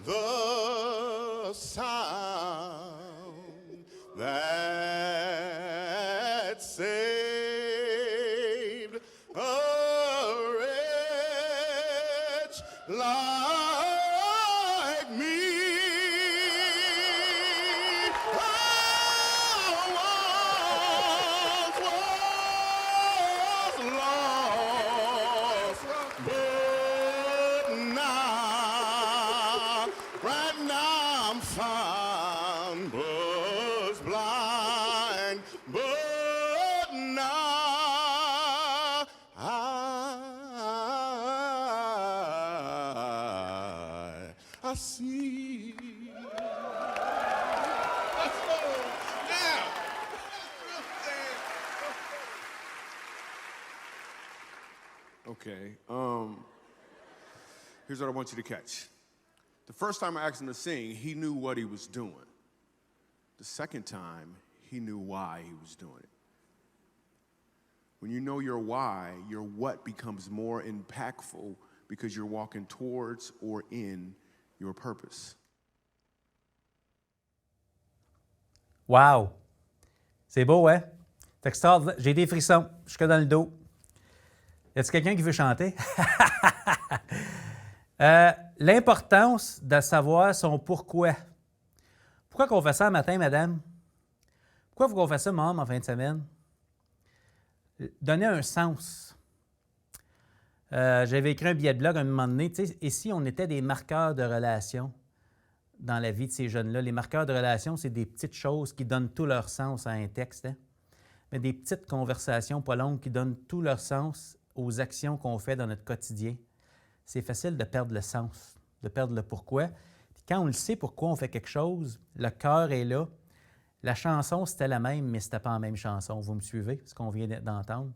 the sound that saved a wretch like me. I once was lost, but now, right now I'm found. Was blind, but now I see. Let's go. Now. Okay. Here's what I want you to catch. The first time I asked him to sing, he knew what he was doing. The second time, he knew why he was doing it. When you know your why, your what becomes more impactful because you're walking towards or in your purpose. Wow! C'est beau, hein? C'est extraordinaire. J'ai des frissons jusque dans le dos. Y a-t-il quelqu'un qui veut chanter? L'importance de savoir son pourquoi. Pourquoi qu'on fait ça le matin, madame? Pourquoi faut qu'on fait ça, maman, en fin de semaine? Donner un sens. J'avais écrit un billet de blog à un moment donné. Et si on était des marqueurs de relations dans la vie de ces jeunes-là? Les marqueurs de relations, c'est des petites choses qui donnent tout leur sens à un texte. Hein? Mais des petites conversations pas longues qui donnent tout leur sens aux actions qu'on fait dans notre quotidien. C'est facile de perdre le sens, de perdre le pourquoi. Puis quand on le sait pourquoi on fait quelque chose, le cœur est là. La chanson, c'était la même, mais ce n'était pas la même chanson. Vous me suivez, ce qu'on vient d'entendre.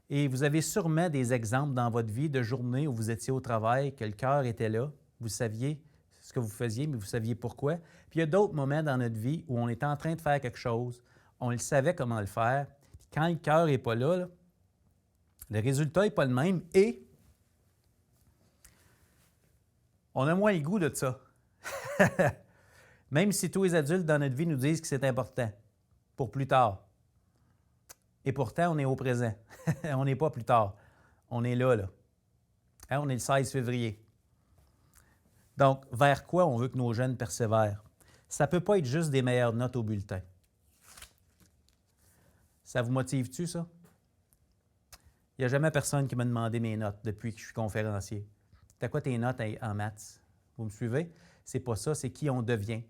Et vous avez sûrement des exemples dans votre vie de journées où vous étiez au travail, que le cœur était là. Vous saviez ce que vous faisiez, mais vous saviez pourquoi. Puis il y a d'autres moments dans notre vie où on est en train de faire quelque chose, on le savait comment le faire. Puis quand le cœur n'est pas là, le résultat n'est pas le même et on a moins le goût de ça. Même si tous les adultes dans notre vie nous disent que c'est important pour plus tard. Et pourtant, on est au présent. On n'est pas plus tard. On est là. Hein, on est le 16 février. Donc, vers quoi on veut que nos jeunes persévèrent? Ça ne peut pas être juste des meilleures notes au bulletin. Ça vous motive-tu, ça? Il n'y a jamais personne qui m'a demandé mes notes depuis que je suis conférencier. T'as quoi tes notes en maths? Vous me suivez? C'est pas ça, c'est qui on devient.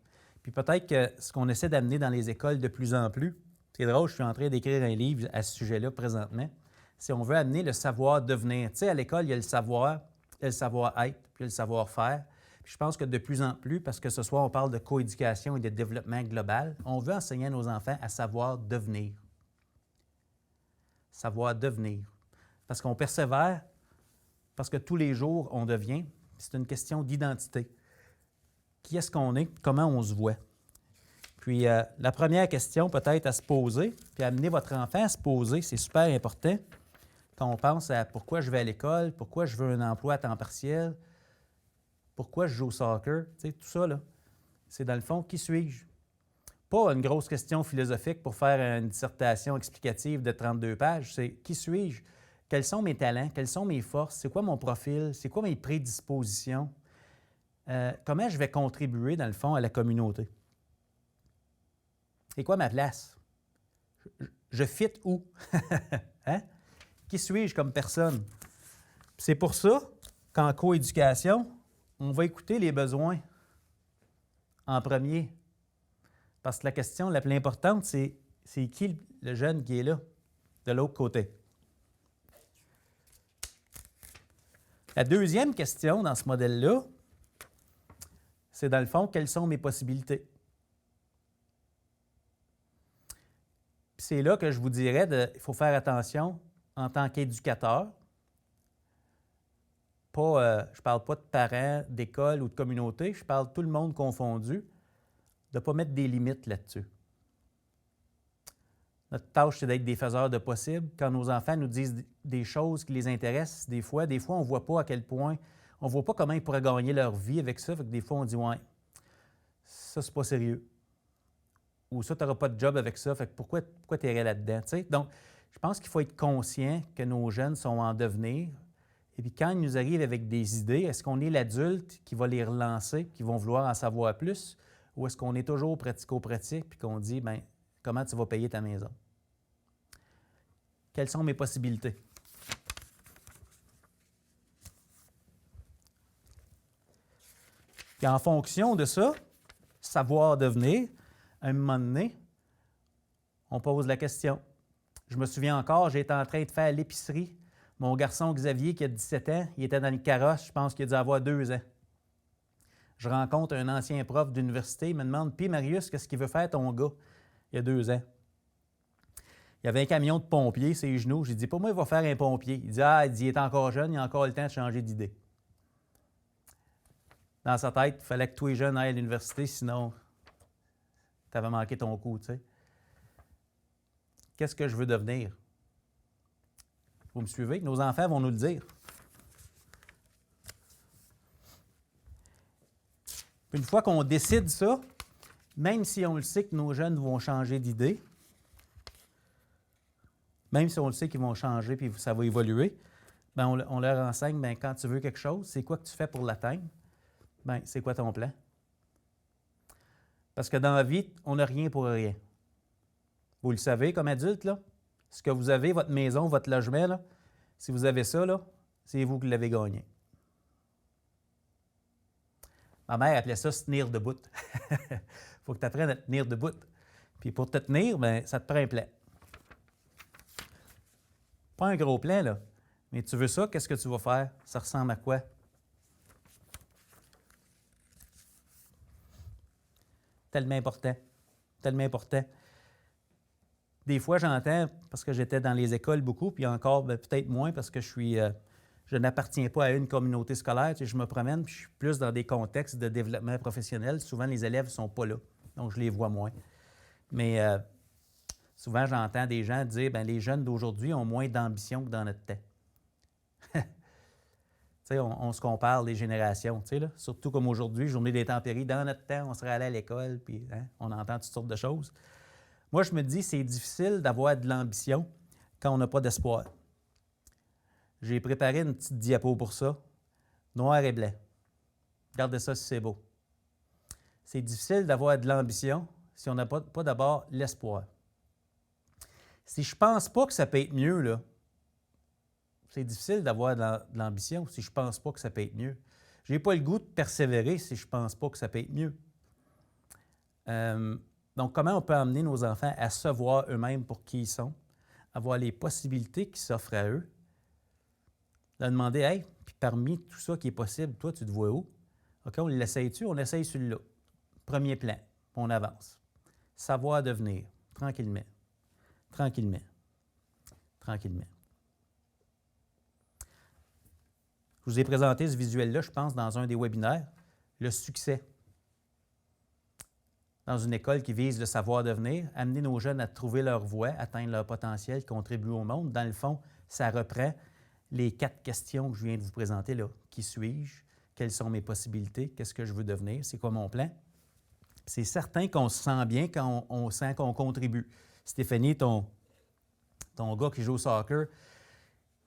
Puis peut-être que ce qu'on essaie d'amener dans les écoles de plus en plus, c'est drôle, je suis en train d'écrire un livre à ce sujet-là présentement, c'est on veut amener le savoir-devenir. Tu sais, à l'école, il y a le savoir, il y a le savoir-être, puis il y a le savoir-faire. Puis Puis je pense que de plus en plus, parce que ce soir, on parle de coéducation et de développement global, on veut enseigner à nos enfants à savoir devenir. Savoir devenir. Parce qu'on persévère, parce que tous les jours, on devient. C'est une question d'identité. Qui est-ce qu'on est? Comment on se voit? Puis la première question peut-être à se poser, puis amener votre enfant à se poser, c'est super important quand on pense à pourquoi je vais à l'école, pourquoi je veux un emploi à temps partiel, pourquoi je joue au soccer, tu sais, tout ça, là, c'est dans le fond, qui suis-je? Pas une grosse question philosophique pour faire une dissertation explicative de 32 pages, c'est qui suis-je? Quels sont mes talents? Quelles sont mes forces? C'est quoi mon profil? C'est quoi mes prédispositions? Comment je vais contribuer, dans le fond, à la communauté? C'est quoi ma place? Je fit où? Hein? Qui suis-je comme personne? C'est pour ça qu'en coéducation, on va écouter les besoins en premier. Parce que la question la plus importante, c'est qui le jeune qui est là, de l'autre côté? La deuxième question dans ce modèle-là, c'est dans le fond, quelles sont mes possibilités? Puis c'est là que je vous dirais, il faut faire attention en tant qu'éducateur. Je ne parle pas de parents, d'école ou de communauté, je parle de tout le monde confondu, de ne pas mettre des limites là-dessus. Notre tâche, c'est d'être des faiseurs de possible. Quand nos enfants nous disent des choses qui les intéressent, des fois on ne voit pas à quel point, on ne voit pas comment ils pourraient gagner leur vie avec ça. Fait que des fois, on dit « ouais, ça, c'est pas sérieux ». Ou ça, tu n'auras pas de job avec ça, fait que pourquoi tu irais là-dedans? T'sais? Donc, je pense qu'il faut être conscient que nos jeunes sont en devenir. Et puis quand ils nous arrivent avec des idées, est-ce qu'on est l'adulte qui va les relancer, qui vont vouloir en savoir plus? Ou est-ce qu'on est toujours pratico-pratique puis qu'on dit, bien, comment tu vas payer ta maison? Quelles sont mes possibilités? Puis en fonction de ça, savoir devenir, à un moment donné, on pose la question. Je me souviens encore, j'étais en train de faire l'épicerie. Mon garçon Xavier, qui a 17 ans, il était dans le carrosse, je pense qu'il a dû avoir 2 ans. Je rencontre un ancien prof d'université, il me demande « Puis Marius, qu'est-ce qu'il veut faire ton gars? » Il y a 2 ans. Il y avait un camion de pompier, ses genoux. J'ai dit « Pas moi, il va faire un pompier. » Il dit « Ah, il est encore jeune, il a encore le temps de changer d'idée. » Dans sa tête, il fallait que tous les jeunes aillent à l'université, sinon, tu avais manqué ton coup, tu sais. Qu'est-ce que je veux devenir? Vous me suivez? Nos enfants vont nous le dire. Une fois qu'on décide ça, même si on le sait que nos jeunes vont changer d'idée, même si on le sait qu'ils vont changer et ça va évoluer, bien, on leur enseigne, bien, quand tu veux quelque chose, c'est quoi que tu fais pour l'atteindre? Bien, c'est quoi ton plan? Parce que dans la vie, on n'a rien pour rien. Vous le savez, comme adulte, là, ce que vous avez, votre maison, votre logement, là, si vous avez ça, là, c'est vous qui l'avez gagné. Ma mère appelait ça se tenir debout. Il faut que tu apprennes à te tenir debout. Puis pour te tenir, bien, ça te prend un plan. Pas un gros plan, là. Mais tu veux ça, qu'est-ce que tu vas faire? Ça ressemble à quoi? Tellement important. Tellement important. Des fois, j'entends, parce que j'étais dans les écoles beaucoup, puis encore peut-être moins parce que je n'appartiens pas à une communauté scolaire. Tu sais, je me promène, puis je suis plus dans des contextes de développement professionnel. Souvent, les élèves ne sont pas là, donc je les vois moins. Mais souvent, j'entends des gens dire, bien, les jeunes d'aujourd'hui ont moins d'ambition que dans notre temps. Tu sais, on se compare les générations, tu sais, là. Surtout comme aujourd'hui, journée des tempéries, dans notre temps, on serait allé à l'école, puis hein, on entend toutes sortes de choses. Moi, je me dis, c'est difficile d'avoir de l'ambition quand on n'a pas d'espoir. J'ai préparé une petite diapo pour ça, noir et blanc. Regardez ça si c'est beau. C'est difficile d'avoir de l'ambition si on n'a pas d'abord l'espoir. Si je ne pense pas que ça peut être mieux, là, c'est difficile d'avoir de l'ambition si je ne pense pas que ça peut être mieux. Je n'ai pas le goût de persévérer si je ne pense pas que ça peut être mieux. Donc, comment on peut amener nos enfants à se voir eux-mêmes pour qui ils sont, à voir les possibilités qui s'offrent à eux, leur demander « Hey, puis parmi tout ça qui est possible, toi, tu te vois où? OK, on l'essaye-tu? On essaye celui-là. Premier plan, on avance. Savoir devenir, tranquillement, tranquillement, tranquillement. Je vous ai présenté ce visuel-là, je pense, dans un des webinaires, le succès. Dans une école qui vise le savoir devenir, amener nos jeunes à trouver leur voie, atteindre leur potentiel, contribuer au monde. Dans le fond, ça reprend les 4 questions que je viens de vous présenter là. Qui suis-je? Quelles sont mes possibilités? Qu'est-ce que je veux devenir? C'est quoi mon plan? C'est certain qu'on se sent bien quand on sent qu'on contribue. Stéphanie, ton gars qui joue au soccer,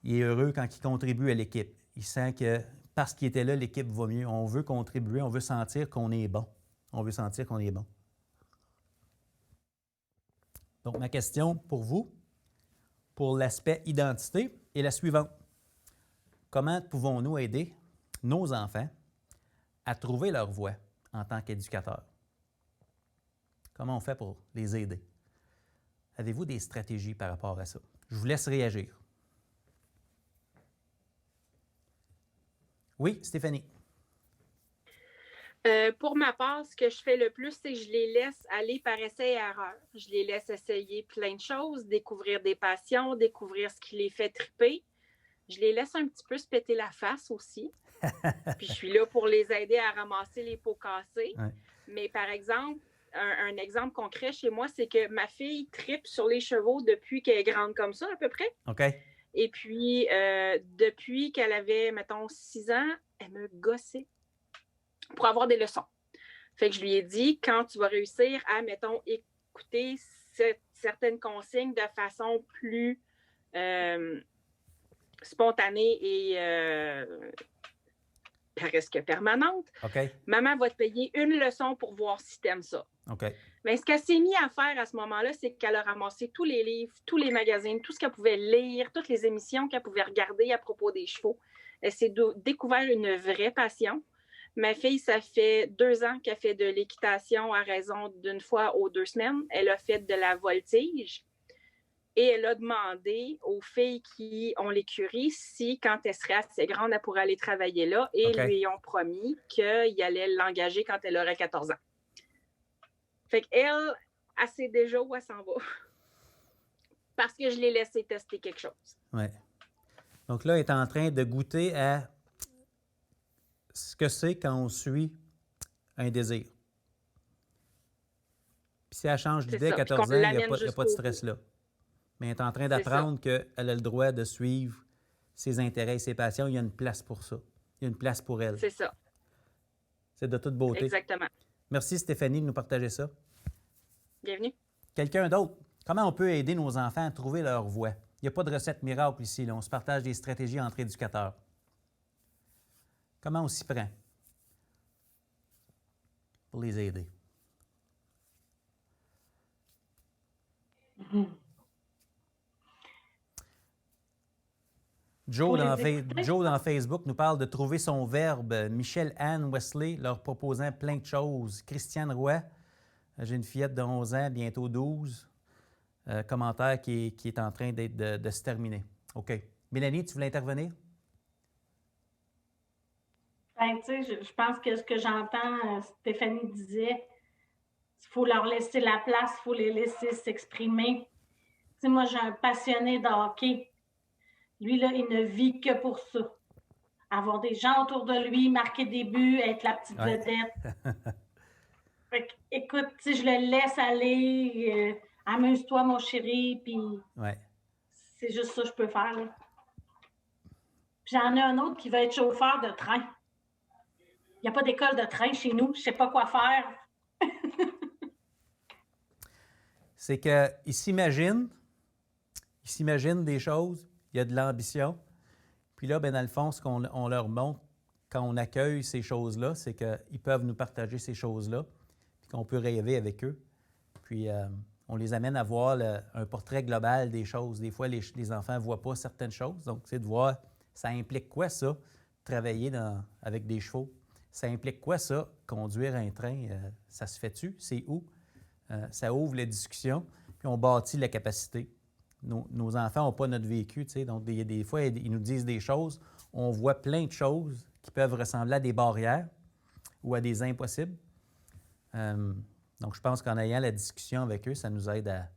il est heureux quand il contribue à l'équipe. Il sent que parce qu'il était là, l'équipe va mieux. On veut contribuer, on veut sentir qu'on est bon. On veut sentir qu'on est bon. Donc, ma question pour vous, pour l'aspect identité, est la suivante. Comment pouvons-nous aider nos enfants à trouver leur voie en tant qu'éducateurs? Comment on fait pour les aider? Avez-vous des stratégies par rapport à ça? Je vous laisse réagir. Oui, Stéphanie. Pour ma part, ce que je fais le plus, c'est que je les laisse aller par essai et erreur. Je les laisse essayer plein de choses, découvrir des passions, découvrir ce qui les fait triper. Je les laisse un petit peu se péter la face aussi. Puis je suis là pour les aider à ramasser les pots cassés. Ouais. Mais par exemple, un exemple concret chez moi, c'est que ma fille tripe sur les chevaux depuis qu'elle est grande comme ça, à peu près. OK. Et puis, depuis qu'elle avait, mettons, 6 ans, elle me gossait pour avoir des leçons. Fait que je lui ai dit, quand tu vas réussir à, mettons, écouter certaines consignes de façon plus spontanée et presque permanente, okay. Maman va te payer une leçon pour voir si tu aimes ça. Okay. Mais ce qu'elle s'est mise à faire à ce moment-là, c'est qu'elle a ramassé tous les livres, tous les magazines, tout ce qu'elle pouvait lire, toutes les émissions qu'elle pouvait regarder à propos des chevaux. Elle s'est découvert une vraie passion. Ma fille, ça fait 2 ans qu'elle fait de l'équitation à raison d'une fois aux 2 semaines. Elle a fait de la voltige et elle a demandé aux filles qui ont l'écurie si, quand elle serait assez grande, elle pourrait aller travailler là et okay. lui ont promis qu'ils allaient l'engager quand elle aurait 14 ans. Fait qu'elle, elle sait déjà où elle s'en va. Parce que je l'ai laissé tester quelque chose. Oui. Donc là, elle est en train de goûter à ce que c'est quand on suit un désir. Puis si elle change d'idée à 14 ans, il n'y a pas de stress là. Mais elle est en train d'apprendre qu'elle a le droit de suivre ses intérêts et ses passions. Il y a une place pour ça. Il y a une place pour elle. C'est ça. C'est de toute beauté. Exactement. Merci Stéphanie de nous partager ça. Bienvenue. Quelqu'un d'autre? Comment on peut aider nos enfants à trouver leur voie? Il n'y a pas de recette miracle ici. Là. On se partage des stratégies entre éducateurs. Comment on s'y prend pour les aider? Joe dans Facebook nous parle de trouver son verbe. Michelle-Anne Wesley leur proposant plein de choses. Christiane Roy, j'ai une fillette de 11 ans, bientôt 12. Commentaire qui est en train de se terminer. OK. Mélanie, tu voulais intervenir? Ben, tu sais, je pense que ce que j'entends, Stéphanie disait, il faut leur laisser la place, il faut les laisser s'exprimer. Tu sais, moi, j'ai un passionné de hockey. Lui, là, il ne vit que pour ça. Avoir des gens autour de lui, marquer des buts, être la petite vedette. Fait que, écoute, tu sais, je le laisse aller. Amuse-toi, mon chéri, puis c'est juste ça que je peux faire. Là. J'en ai un autre qui va être chauffeur de train. Il n'y a pas d'école de train chez nous. Je ne sais pas quoi faire. C'est qu'il s'imagine des choses, il y a de l'ambition. Puis là, ben, dans le fond, ce qu'on leur montre quand on accueille ces choses-là, c'est qu'ils peuvent nous partager ces choses-là, puis qu'on peut rêver avec eux. Puis on les amène à voir un portrait global des choses. Des fois, les enfants ne voient pas certaines choses. Donc, c'est de voir, ça implique quoi ça, travailler avec des chevaux? Ça implique quoi ça, conduire un train? Ça se fait-tu? C'est où? Ça ouvre les discussions, puis on bâtit la capacité. Nos enfants n'ont pas notre vécu, tu sais, donc des fois, ils nous disent des choses. On voit plein de choses qui peuvent ressembler à des barrières. ou à des impossibles. Donc, je pense qu'en ayant la discussion avec eux, ça nous aide à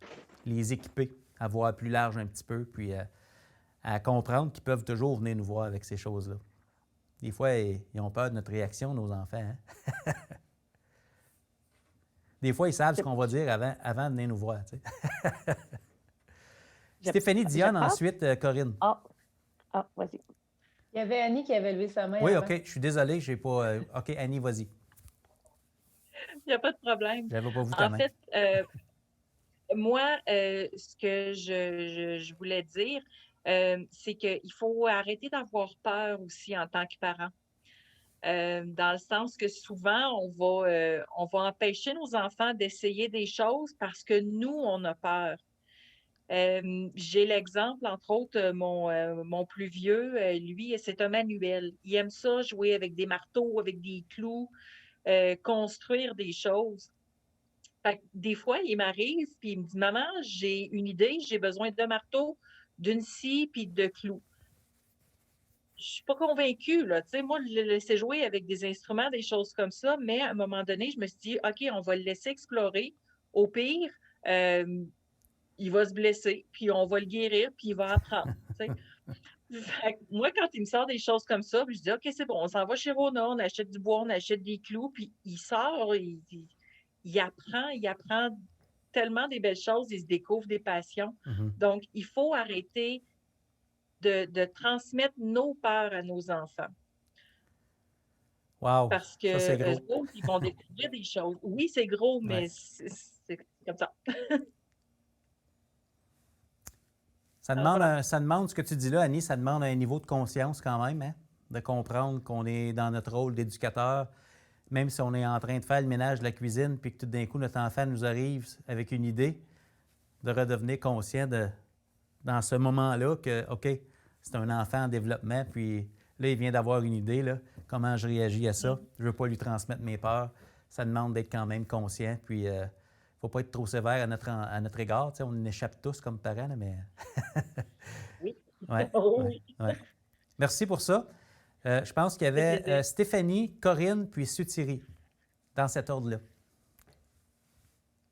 les équiper, à voir plus large un petit peu, puis à comprendre qu'ils peuvent toujours venir nous voir avec ces choses-là. Des fois, ils ont peur de notre réaction, nos enfants. Hein? Des fois, ils savent ce qu'on va dire avant de venir nous voir. Tu sais. Stéphanie Dionne, ensuite, Corinne. Vas-y. Il y avait Annie qui avait levé sa main. Oui, avant. OK. Je suis désolé, j'ai pas... OK, Annie, vas-y. Il n'y a pas de problème. J'avais pas vu ta En main. fait, moi, ce que je voulais dire, c'est qu'il faut arrêter d'avoir peur aussi en tant que parent. Dans le sens que souvent, on va empêcher nos enfants d'essayer des choses parce que nous, on a peur. J'ai l'exemple, entre autres, mon plus vieux, lui, c'est un manuel. Il aime ça, jouer avec des marteaux, avec des clous, construire des choses. Fait que des fois, il m'arrive, puis il me dit, Maman, j'ai une idée, j'ai besoin de marteaux, d'une scie, puis de clous. Je suis pas convaincue, là. Tu sais, moi, je l'ai laissé jouer avec des instruments, des choses comme ça, mais à un moment donné, je me suis dit, OK, on va le laisser explorer. Au pire, il va se blesser, puis on va le guérir, puis il va apprendre. Tu sais. Fait que moi, quand il me sort des choses comme ça, puis je dis, OK, c'est bon, on s'en va chez Rona, on achète du bois, on achète des clous, puis il sort, il apprend tellement des belles choses, il se découvre des passions. Donc, il faut arrêter de transmettre nos peurs à nos enfants. Wow, parce que ça, c'est gros. eux autres, ils vont découvrir des choses. Oui, c'est gros, mais Ouais. c'est comme ça. Ça demande ce que tu dis là, Annie, ça demande un niveau de conscience quand même, hein? De comprendre qu'on est dans notre rôle d'éducateur, même si on est en train de faire le ménage de la cuisine, puis que tout d'un coup, notre enfant nous arrive avec une idée, de redevenir conscient dans ce moment-là que, OK, c'est un enfant en développement, puis là, il vient d'avoir une idée, là, comment je réagis à ça. Je ne veux pas lui transmettre mes peurs. Ça demande d'être quand même conscient, puis il ne faut pas être trop sévère à notre égard. Tu sais, on échappe tous comme parents, là, mais... Oui. Ouais, Oui. ouais. Merci pour ça. Je pense qu'il y avait Stéphanie, Corinne, puis Sutiri, dans cet ordre-là.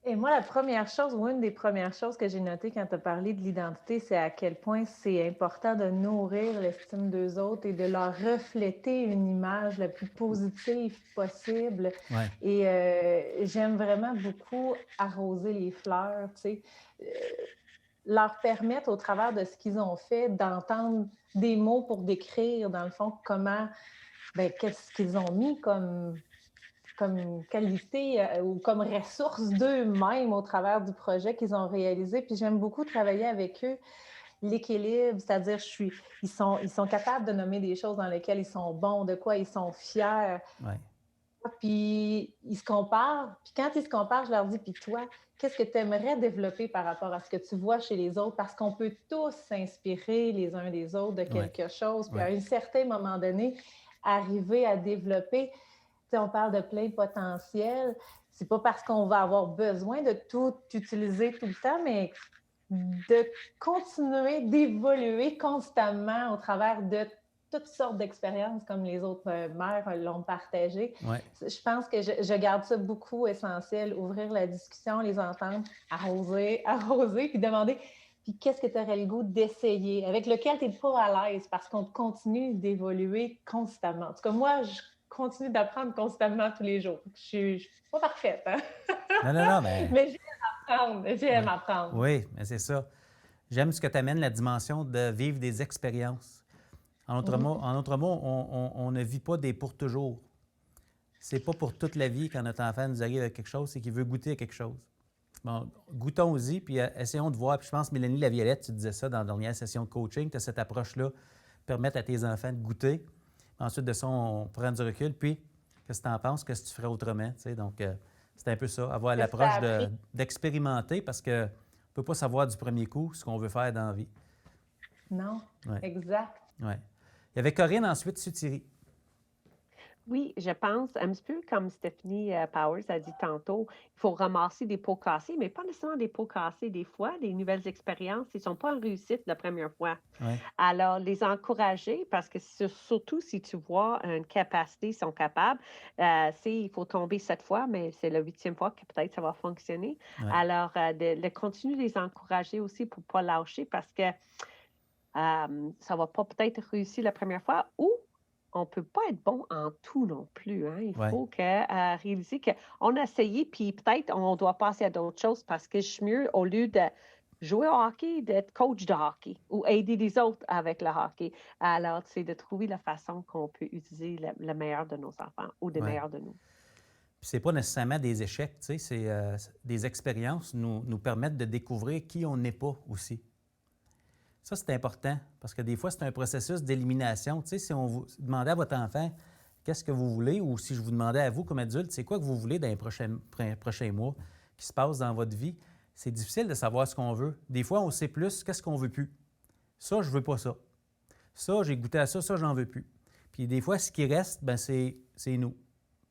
Et moi, la première chose, ou une des premières choses que j'ai notées quand tu as parlé de l'identité, c'est à quel point c'est important de nourrir l'estime d'eux autres et de leur refléter une image la plus positive possible. Ouais. Et j'aime vraiment beaucoup arroser les fleurs, tu sais. Leur permettre, au travers de ce qu'ils ont fait, d'entendre des mots pour décrire, dans le fond, comment, qu'est-ce qu'ils ont mis comme qualité ou comme ressource d'eux-mêmes au travers du projet qu'ils ont réalisé. Puis j'aime beaucoup travailler avec eux l'équilibre, c'est-à-dire ils sont capables de nommer des choses dans lesquelles ils sont bons, de quoi ils sont fiers. Ouais. Puis ils se comparent. Puis quand ils se comparent, je leur dis, puis toi, qu'est-ce que tu aimerais développer par rapport à ce que tu vois chez les autres? Parce qu'on peut tous s'inspirer les uns des autres de quelque chose. Puis à un certain moment donné, arriver à développer... Si on parle de plein potentiel, c'est pas parce qu'on va avoir besoin de tout utiliser tout le temps, mais de continuer d'évoluer constamment au travers de toutes sortes d'expériences comme les autres mères l'ont partagé. Ouais. Je pense que je garde ça beaucoup essentiel, ouvrir la discussion, les entendre, arroser, puis demander puis qu'est-ce que tu aurais le goût d'essayer, avec lequel tu n'es pas à l'aise parce qu'on continue d'évoluer constamment. En tout cas, moi, je continue d'apprendre constamment tous les jours. Je suis pas parfaite, hein? Non, mais... mais j'aime apprendre. Oui, mais c'est ça. J'aime ce que tu amènes, la dimension de vivre des expériences. En autre mot, on ne vit pas des pour toujours. C'est pas pour toute la vie quand notre enfant nous arrive avec quelque chose, c'est qu'il veut goûter à quelque chose. Bon, goûtons-y, puis essayons de voir. Puis je pense, Mélanie Laviolette, tu disais ça dans la dernière session de coaching, tu as cette approche-là, permettre à tes enfants de goûter. Ensuite de ça, on prend du recul. Puis, qu'est-ce que tu en penses? Qu'est-ce que tu ferais autrement? Tu sais, donc, c'est un peu ça, avoir l'approche d'expérimenter parce qu'on ne peut pas savoir du premier coup ce qu'on veut faire dans la vie. Non, exact. Ouais. Il y avait Corinne, ensuite Sutiri. Oui, je pense, un petit peu comme Stephanie Powers a dit tantôt, il faut ramasser des pots cassés, mais pas nécessairement des pots cassés. Des fois, les nouvelles expériences, ils ne sont pas en réussite la première fois. Ouais. Alors, les encourager, parce que surtout si tu vois une capacité, ils sont capables, il faut tomber 7 fois, mais c'est la 8e fois que peut-être ça va fonctionner. Ouais. Alors, de continuer de les encourager aussi pour ne pas lâcher, parce que ça ne va pas peut-être réussir la première fois, ou on ne peut pas être bon en tout non plus. Hein. Il Ouais. faut réaliser qu'on a essayé, puis peut-être on doit passer à d'autres choses parce que je suis mieux, au lieu de jouer au hockey, d'être coach de hockey ou aider les autres avec le hockey. Alors, c'est de trouver la façon qu'on peut utiliser le meilleur de nos enfants ou le Ouais. meilleur de nous. Puis c'est pas nécessairement des échecs, tu sais, c'est des expériences nous permettent de découvrir qui on n'est pas aussi. Ça, c'est important parce que des fois, c'est un processus d'élimination. Tu sais, si on vous demandait à votre enfant qu'est-ce que vous voulez ou si je vous demandais à vous comme adulte, c'est quoi que vous voulez dans les prochains mois qui se passent dans votre vie, c'est difficile de savoir ce qu'on veut. Des fois, on sait plus qu'est-ce qu'on veut plus. Ça, je veux pas ça. Ça, j'ai goûté à ça, ça, j'en veux plus. Puis des fois, ce qui reste, ben c'est nous.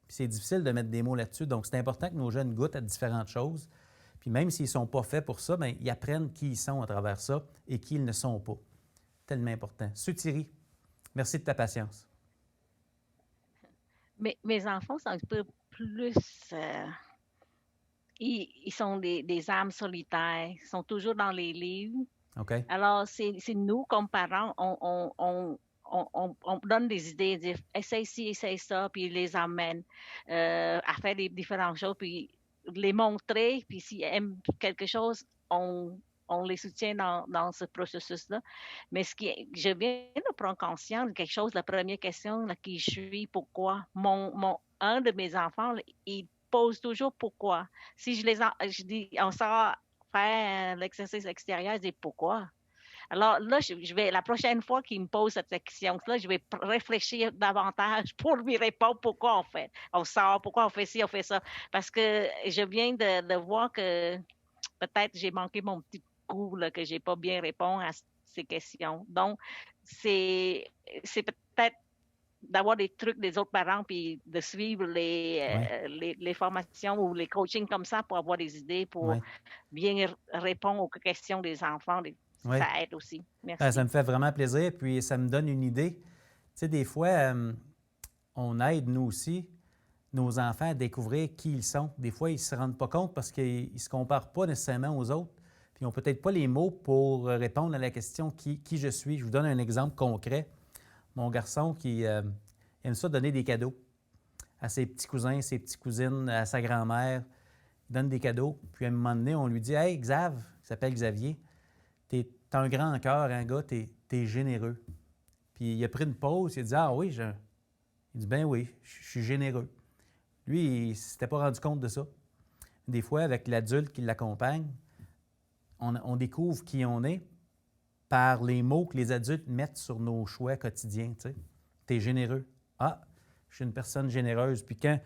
Puis c'est difficile de mettre des mots là-dessus. Donc, c'est important que nos jeunes goûtent à différentes choses. Puis même s'ils ne sont pas faits pour ça, bien, ils apprennent qui ils sont à travers ça et qui ils ne sont pas. Tellement important. Thierry, merci de ta patience. Mes enfants sont un peu plus... ils sont des âmes solitaires. Ils sont toujours dans les livres. OK. Alors, c'est nous, comme parents, on donne des idées, dire essaye ci, essaye ça, puis ils les amène à faire des différentes choses, puis les montrer, puis s'ils aiment quelque chose, on les soutient dans ce processus-là. Mais je viens de prendre conscience de quelque chose, la première question là, qui je suis, pourquoi? Un de mes enfants, là, il pose toujours pourquoi. Si je dis, on sort faire l'exercice extérieur, je dis pourquoi? Alors là, la prochaine fois qu'il me pose cette question-là, je vais réfléchir davantage pour lui répondre pourquoi on sort, pourquoi on fait ci, on fait ça. Parce que je viens de voir que peut-être j'ai manqué mon petit coup, là, que j'ai pas bien répondu à ces questions. Donc, c'est peut-être d'avoir des trucs des autres parents puis de suivre les formations ou les coachings comme ça pour avoir des idées, pour bien répondre aux questions des enfants. Ça aide aussi. Merci. Ça me fait vraiment plaisir, puis ça me donne une idée. Tu sais, des fois, on aide, nous aussi, nos enfants à découvrir qui ils sont. Des fois, ils ne se rendent pas compte parce qu'ils ne se comparent pas nécessairement aux autres, puis ils n'ont peut-être pas les mots pour répondre à la question qui je suis. Je vous donne un exemple concret. Mon garçon qui aime ça donner des cadeaux à ses petits cousins, ses petites cousines, à sa grand-mère. Il donne des cadeaux. Puis à un moment donné, on lui dit « Hey, Xav », il s'appelle Xavier, t'as un grand cœur, un gars, t'es généreux. Puis il a pris une pause, il a dit « Ah oui, il dit « Ben oui, je suis généreux. » Lui, il ne s'était pas rendu compte de ça. Des fois, avec l'adulte qui l'accompagne, on découvre qui on est par les mots que les adultes mettent sur nos choix quotidiens. Tu es généreux. Ah, je suis une personne généreuse. Puis quand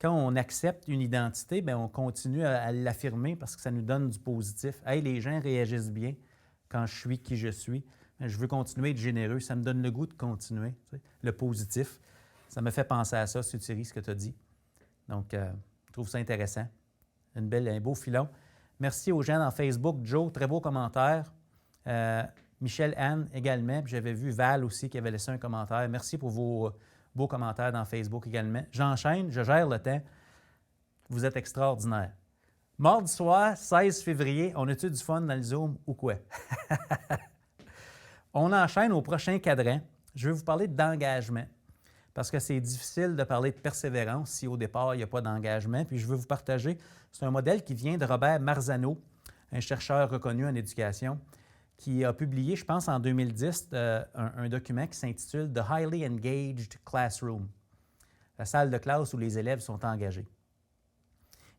on accepte une identité, bien, on continue à l'affirmer parce que ça nous donne du positif. Hey, les gens réagissent bien quand je suis qui je suis. Je veux continuer à être généreux. Ça me donne le goût de continuer. Le positif. Ça me fait penser à ça, Thierry, ce que tu as dit. Donc, je trouve ça intéressant. Un beau filon. Merci aux gens dans Facebook. Joe, très beau commentaire. Michel Anne également. Puis j'avais vu Val aussi qui avait laissé un commentaire. Merci pour vos beaux commentaires dans Facebook également. J'enchaîne, je gère le temps. Vous êtes extraordinaires. Mardi soir, 16 février, on a-tu du fun dans le Zoom ou quoi? On enchaîne au prochain cadran. Je vais vous parler d'engagement parce que c'est difficile de parler de persévérance si au départ, il n'y a pas d'engagement. Puis je veux vous partager, c'est un modèle qui vient de Robert Marzano, un chercheur reconnu en éducation, qui a publié, je pense, en 2010, un document qui s'intitule « The Highly Engaged Classroom », la salle de classe où les élèves sont engagés.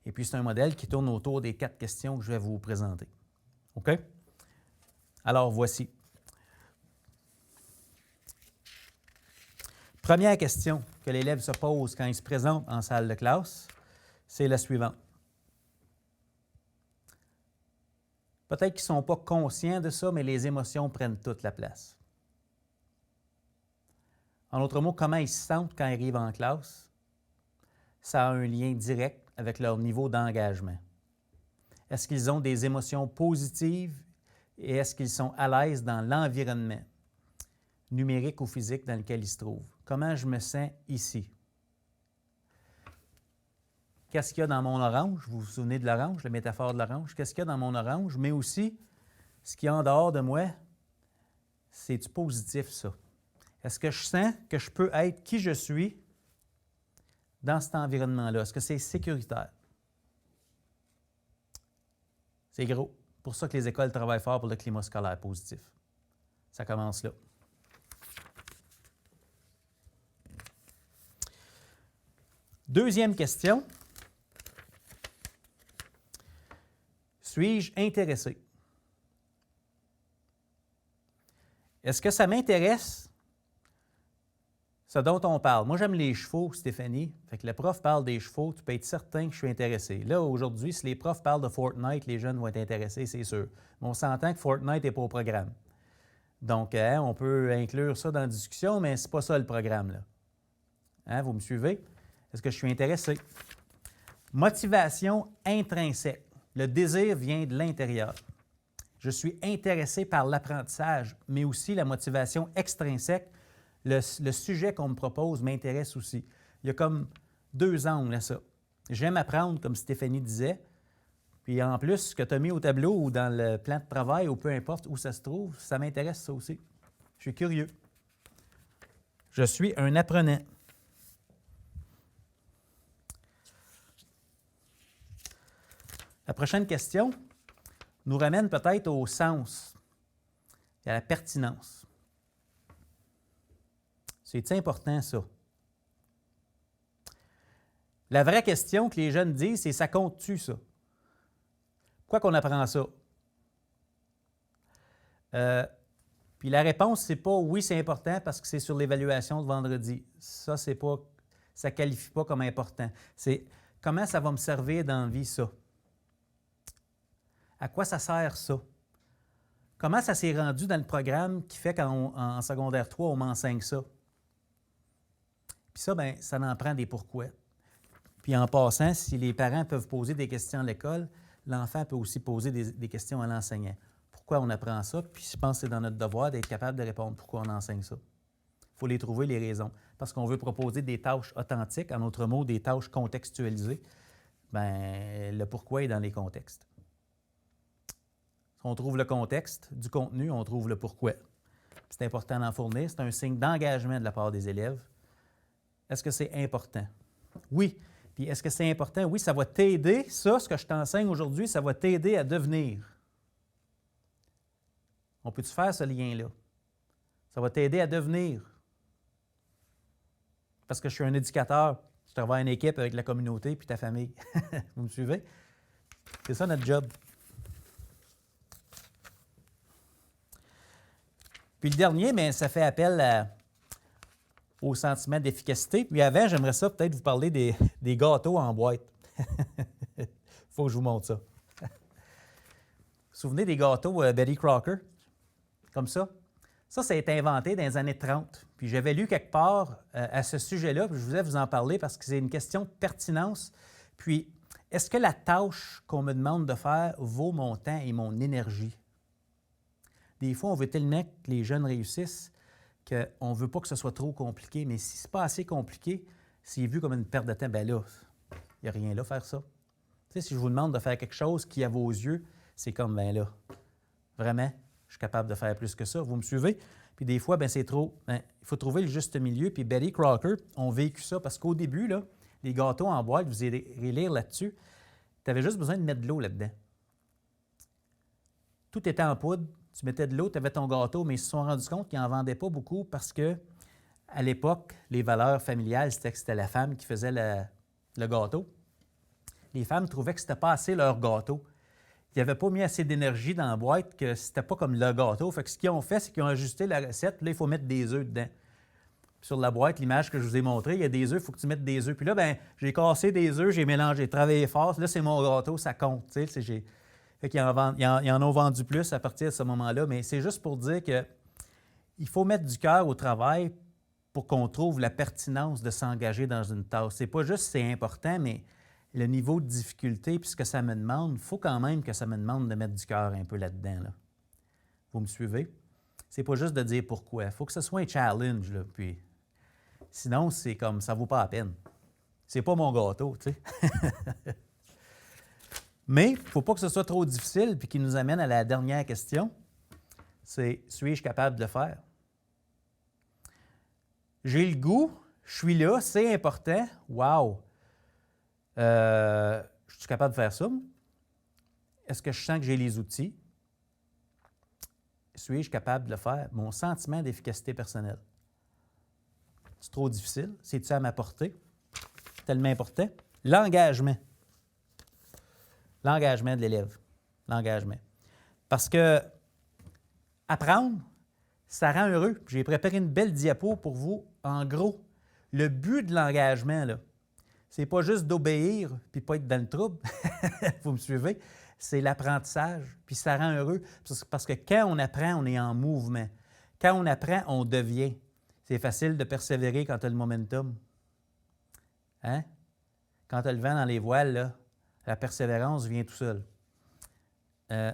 Et puis, c'est un modèle qui tourne autour des 4 questions que je vais vous présenter. OK? Alors, voici. Première question que l'élève se pose quand il se présente en salle de classe, c'est la suivante. Peut-être qu'ils ne sont pas conscients de ça, mais les émotions prennent toute la place. En d'autres mots, comment ils se sentent quand ils arrivent en classe, ça a un lien direct avec leur niveau d'engagement. Est-ce qu'ils ont des émotions positives et est-ce qu'ils sont à l'aise dans l'environnement numérique ou physique dans lequel ils se trouvent? Comment je me sens ici? Qu'est-ce qu'il y a dans mon orange? Vous vous souvenez de l'orange, la métaphore de l'orange? Qu'est-ce qu'il y a dans mon orange? Mais aussi, ce qui est en dehors de moi, c'est du positif, ça. Est-ce que je sens que je peux être qui je suis dans cet environnement-là? Est-ce que c'est sécuritaire? C'est gros. C'est pour ça que les écoles travaillent fort pour le climat scolaire positif. Ça commence là. Deuxième question. Suis-je intéressé? Est-ce que ça m'intéresse, ce dont on parle? Moi, j'aime les chevaux, Stéphanie. Fait que le prof parle des chevaux, tu peux être certain que je suis intéressé. Là, aujourd'hui, si les profs parlent de Fortnite, les jeunes vont être intéressés, c'est sûr. Mais on s'entend que Fortnite n'est pas au programme. Donc, on peut inclure ça dans la discussion, mais ce n'est pas ça le programme, là. Hein, vous me suivez? Est-ce que je suis intéressé? Motivation intrinsèque. Le désir vient de l'intérieur. Je suis intéressé par l'apprentissage, mais aussi la motivation extrinsèque. Le sujet qu'on me propose m'intéresse aussi. Il y a comme deux angles à ça. J'aime apprendre, comme Stéphanie disait. Puis en plus, ce que tu as mis au tableau ou dans le plan de travail, ou peu importe où ça se trouve, ça m'intéresse ça aussi. Je suis curieux. Je suis un apprenant. La prochaine question nous ramène peut-être au sens et à la pertinence. C'est important, ça. La vraie question que les jeunes disent, c'est « ça compte-tu, ça? » Pourquoi qu'on apprend ça? Puis la réponse, c'est pas « oui, c'est important parce que c'est sur l'évaluation de vendredi ». Ça, c'est pas, ça ne qualifie pas comme important. C'est « comment ça va me servir dans la vie, ça? » À quoi ça sert, ça? Comment ça s'est rendu dans le programme qui fait qu'en secondaire 3, on m'enseigne ça? Puis ça, bien, ça en prend des pourquoi. Puis en passant, si les parents peuvent poser des questions à l'école, l'enfant peut aussi poser des questions à l'enseignant. Pourquoi on apprend ça? Puis je pense que c'est dans notre devoir d'être capable de répondre pourquoi on enseigne ça. Il faut les trouver, les raisons. Parce qu'on veut proposer des tâches authentiques, en d'autres mots, des tâches contextualisées. Bien, le pourquoi est dans les contextes. On trouve le contexte du contenu, on trouve le pourquoi. C'est important d'en fournir. C'est un signe d'engagement de la part des élèves. Est-ce que c'est important? Oui. Puis est-ce que c'est important? Oui, ça va t'aider. Ça, ce que je t'enseigne aujourd'hui, ça va t'aider à devenir. On peut-tu faire ce lien-là? Ça va t'aider à devenir. Parce que je suis un éducateur, je travaille en équipe avec la communauté puis ta famille. Vous me suivez? C'est ça notre job. Puis le dernier, bien, ça fait appel au sentiment d'efficacité. Puis avant, j'aimerais ça peut-être vous parler des gâteaux en boîte. Il faut que je vous montre ça. Vous vous souvenez des gâteaux Betty Crocker? Comme ça? Ça a été inventé dans les années 30. Puis j'avais lu quelque part à ce sujet-là, puis je voulais vous en parler parce que c'est une question de pertinence. Puis, est-ce que la tâche qu'on me demande de faire vaut mon temps et mon énergie? Des fois, on veut tellement que les jeunes réussissent qu'on ne veut pas que ce soit trop compliqué. Mais si ce n'est pas assez compliqué, s'il est vu comme une perte de temps, bien là, il n'y a rien là à faire ça. Tu sais, si je vous demande de faire quelque chose qui, à vos yeux, c'est comme, bien là, vraiment, je suis capable de faire plus que ça. Vous me suivez? Puis des fois, bien, c'est trop. Bien, il faut trouver le juste milieu. Puis Betty Crocker ont vécu ça parce qu'au début, là, les gâteaux en boîte, vous irez lire là-dessus, tu avais juste besoin de mettre de l'eau là-dedans. Tout était en poudre. Tu mettais de l'eau, tu avais ton gâteau, mais ils se sont rendus compte qu'ils n'en vendaient pas beaucoup parce que, à l'époque, les valeurs familiales, c'était que c'était la femme qui faisait le gâteau. Les femmes trouvaient que c'était pas assez leur gâteau. Ils n'avaient pas mis assez d'énergie dans la boîte, que c'était pas comme le gâteau. Fait que ce qu'ils ont fait, c'est qu'ils ont ajusté la recette. Puis là, il faut mettre des œufs dedans. Puis sur la boîte, l'image que je vous ai montrée, il y a des œufs, il faut que tu mettes des œufs. Puis là, bien, j'ai cassé des œufs, j'ai mélangé, j'ai travaillé fort. Là, c'est mon gâteau, ça compte. Tu sais, fait qu'ils en ont vendu plus à partir de ce moment-là, mais c'est juste pour dire qu'il faut mettre du cœur au travail pour qu'on trouve la pertinence de s'engager dans une tâche. C'est pas juste c'est important, mais le niveau de difficulté puis ce que ça me demande, il faut quand même que ça me demande de mettre du cœur un peu là-dedans. Là. Vous me suivez? C'est pas juste de dire pourquoi. Il faut que ce soit un challenge. Là, puis sinon, c'est comme ça vaut pas la peine. C'est pas mon gâteau, tu sais. Mais il ne faut pas que ce soit trop difficile puis qui nous amène à la dernière question. C'est suis-je capable de le faire? J'ai le goût, je suis là, c'est important. Wow! Je suis capable de faire ça? Est-ce que je sens que j'ai les outils? Suis-je capable de le faire? Mon sentiment d'efficacité personnelle. C'est trop difficile? C'est-tu à ma portée? Tellement important. L'engagement. L'engagement de l'élève. L'engagement. Parce que apprendre, ça rend heureux. J'ai préparé une belle diapo pour vous. En gros, le but de l'engagement, là, c'est pas juste d'obéir puis pas être dans le trouble. Vous me suivez? C'est l'apprentissage, puis ça rend heureux. Parce que quand on apprend, on est en mouvement. Quand on apprend, on devient. C'est facile de persévérer quand tu as le momentum. Hein? Quand tu as le vent dans les voiles, là, la persévérance vient tout seul.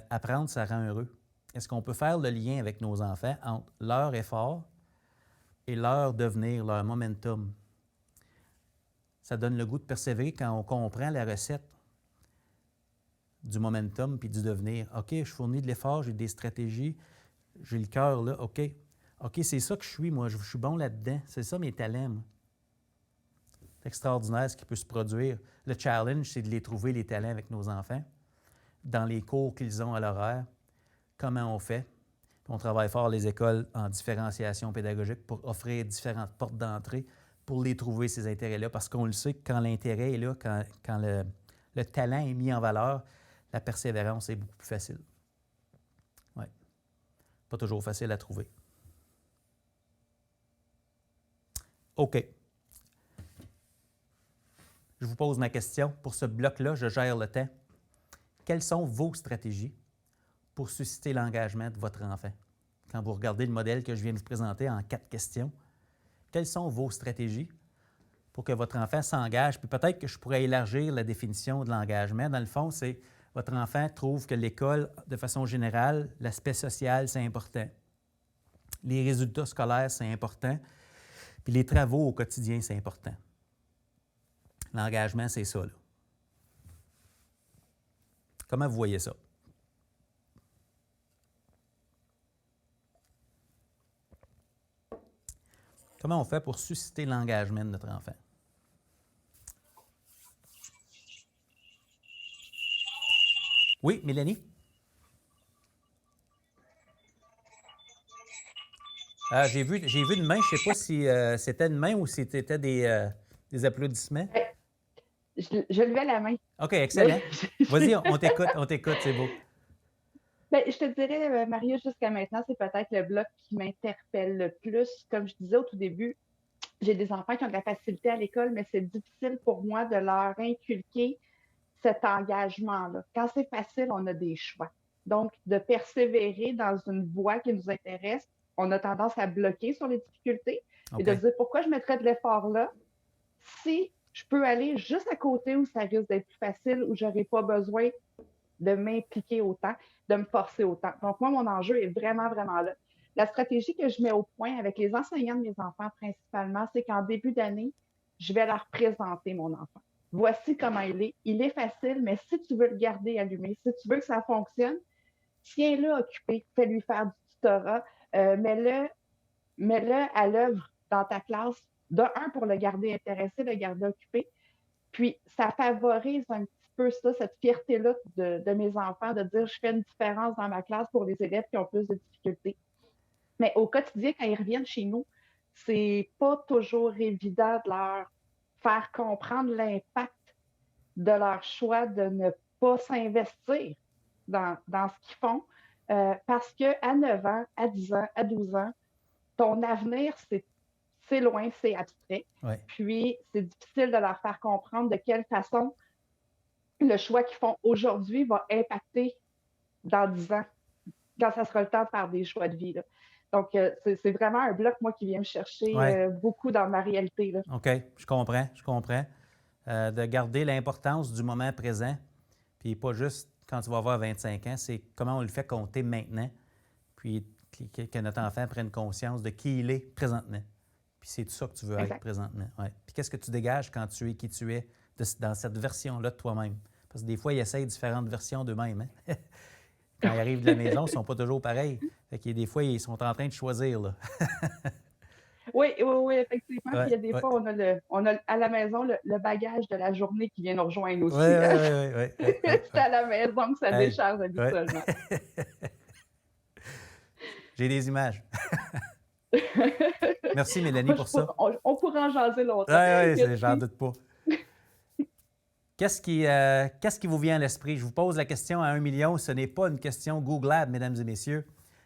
Apprendre, ça rend heureux. Est-ce qu'on peut faire le lien avec nos enfants entre leur effort et leur devenir, leur momentum? Ça donne le goût de persévérer quand on comprend la recette du momentum puis du devenir. OK, je fournis de l'effort, j'ai des stratégies, j'ai le cœur là, OK. OK, c'est ça que je suis, moi. Je suis bon là-dedans. C'est ça mes talents, moi. C'est extraordinaire ce qui peut se produire. Le challenge, c'est de les trouver, les talents, avec nos enfants, dans les cours qu'ils ont à l'horaire. Comment on fait? On travaille fort les écoles en différenciation pédagogique pour offrir différentes portes d'entrée pour les trouver, ces intérêts-là, parce qu'on le sait que quand l'intérêt est là, quand le talent est mis en valeur, la persévérance est beaucoup plus facile. Oui. Pas toujours facile à trouver. OK. Je vous pose ma question. Pour ce bloc-là, je gère le temps. Quelles sont vos stratégies pour susciter l'engagement de votre enfant? Quand vous regardez le modèle que je viens de vous présenter en 4 questions, quelles sont vos stratégies pour que votre enfant s'engage? Puis peut-être que je pourrais élargir la définition de l'engagement. Dans le fond, c'est votre enfant trouve que l'école, de façon générale, l'aspect social, c'est important. Les résultats scolaires, c'est important. Puis les travaux au quotidien, c'est important. L'engagement, c'est ça, là. Comment vous voyez ça? Comment on fait pour susciter l'engagement de notre enfant? Oui, Mélanie? J'ai vu une main. Je ne sais pas si c'était une main ou si c'était des applaudissements. Je levais la main. OK, excellent. Vas-y, on t'écoute, c'est beau. Bien, je te dirais, Maria, jusqu'à maintenant, c'est peut-être le bloc qui m'interpelle le plus. Comme je disais au tout début, j'ai des enfants qui ont de la facilité à l'école, mais c'est difficile pour moi de leur inculquer cet engagement-là. Quand c'est facile, on a des choix. Donc, de persévérer dans une voie qui nous intéresse, on a tendance à bloquer sur les difficultés et de se dire pourquoi je mettrais de l'effort là si je peux aller juste à côté où ça risque d'être plus facile, où je n'aurai pas besoin de m'impliquer autant, de me forcer autant. Donc, moi, mon enjeu est vraiment, vraiment là. La stratégie que je mets au point avec les enseignants de mes enfants principalement, c'est qu'en début d'année, je vais leur présenter mon enfant. Voici comment il est. Il est facile, mais si tu veux le garder allumé, si tu veux que ça fonctionne, tiens-le occupé, fais-lui faire du tutorat, mets-le à l'œuvre dans ta classe, de un, pour le garder intéressé, le garder occupé, puis ça favorise un petit peu ça, cette fierté-là de mes enfants, de dire je fais une différence dans ma classe pour les élèves qui ont plus de difficultés. Mais au quotidien, quand ils reviennent chez nous, c'est pas toujours évident de leur faire comprendre l'impact de leur choix de ne pas s'investir dans ce qu'ils font, parce qu'à 9 ans, à 10 ans, à 12 ans, ton avenir, c'est loin, c'est abstrait. Ouais. Puis, c'est difficile de leur faire comprendre de quelle façon le choix qu'ils font aujourd'hui va impacter dans 10 ans, quand ça sera le temps de faire des choix de vie, là. Donc, c'est vraiment un bloc, moi, qui vient me chercher beaucoup dans ma réalité, là. OK, je comprends. De garder l'importance du moment présent, puis pas juste quand tu vas avoir 25 ans, c'est comment on le fait compter maintenant, puis que notre enfant prenne conscience de qui il est présentement. Puis c'est tout ça que tu veux être présentement. Ouais. Puis qu'est-ce que tu dégages quand tu es qui tu es dans cette version-là de toi-même? Parce que des fois, ils essayent différentes versions d'eux-mêmes. Hein? Quand ils arrivent de la maison, ils ne sont pas toujours pareils. Fait que des fois, ils sont en train de choisir. Là. Oui, effectivement. Puis il y a des fois, on a à la maison le bagage de la journée qui vient nous rejoindre aussi. Oui. C'est à la maison que ça décharge habituellement. J'ai des images. Merci, Mélanie, pour ça. On pourra en jaser longtemps. Oui, j'en doute pas. Qu'est-ce qui vous vient à l'esprit? Je vous pose la question à 1 million. Ce n'est pas une question Googlable, mesdames et messieurs.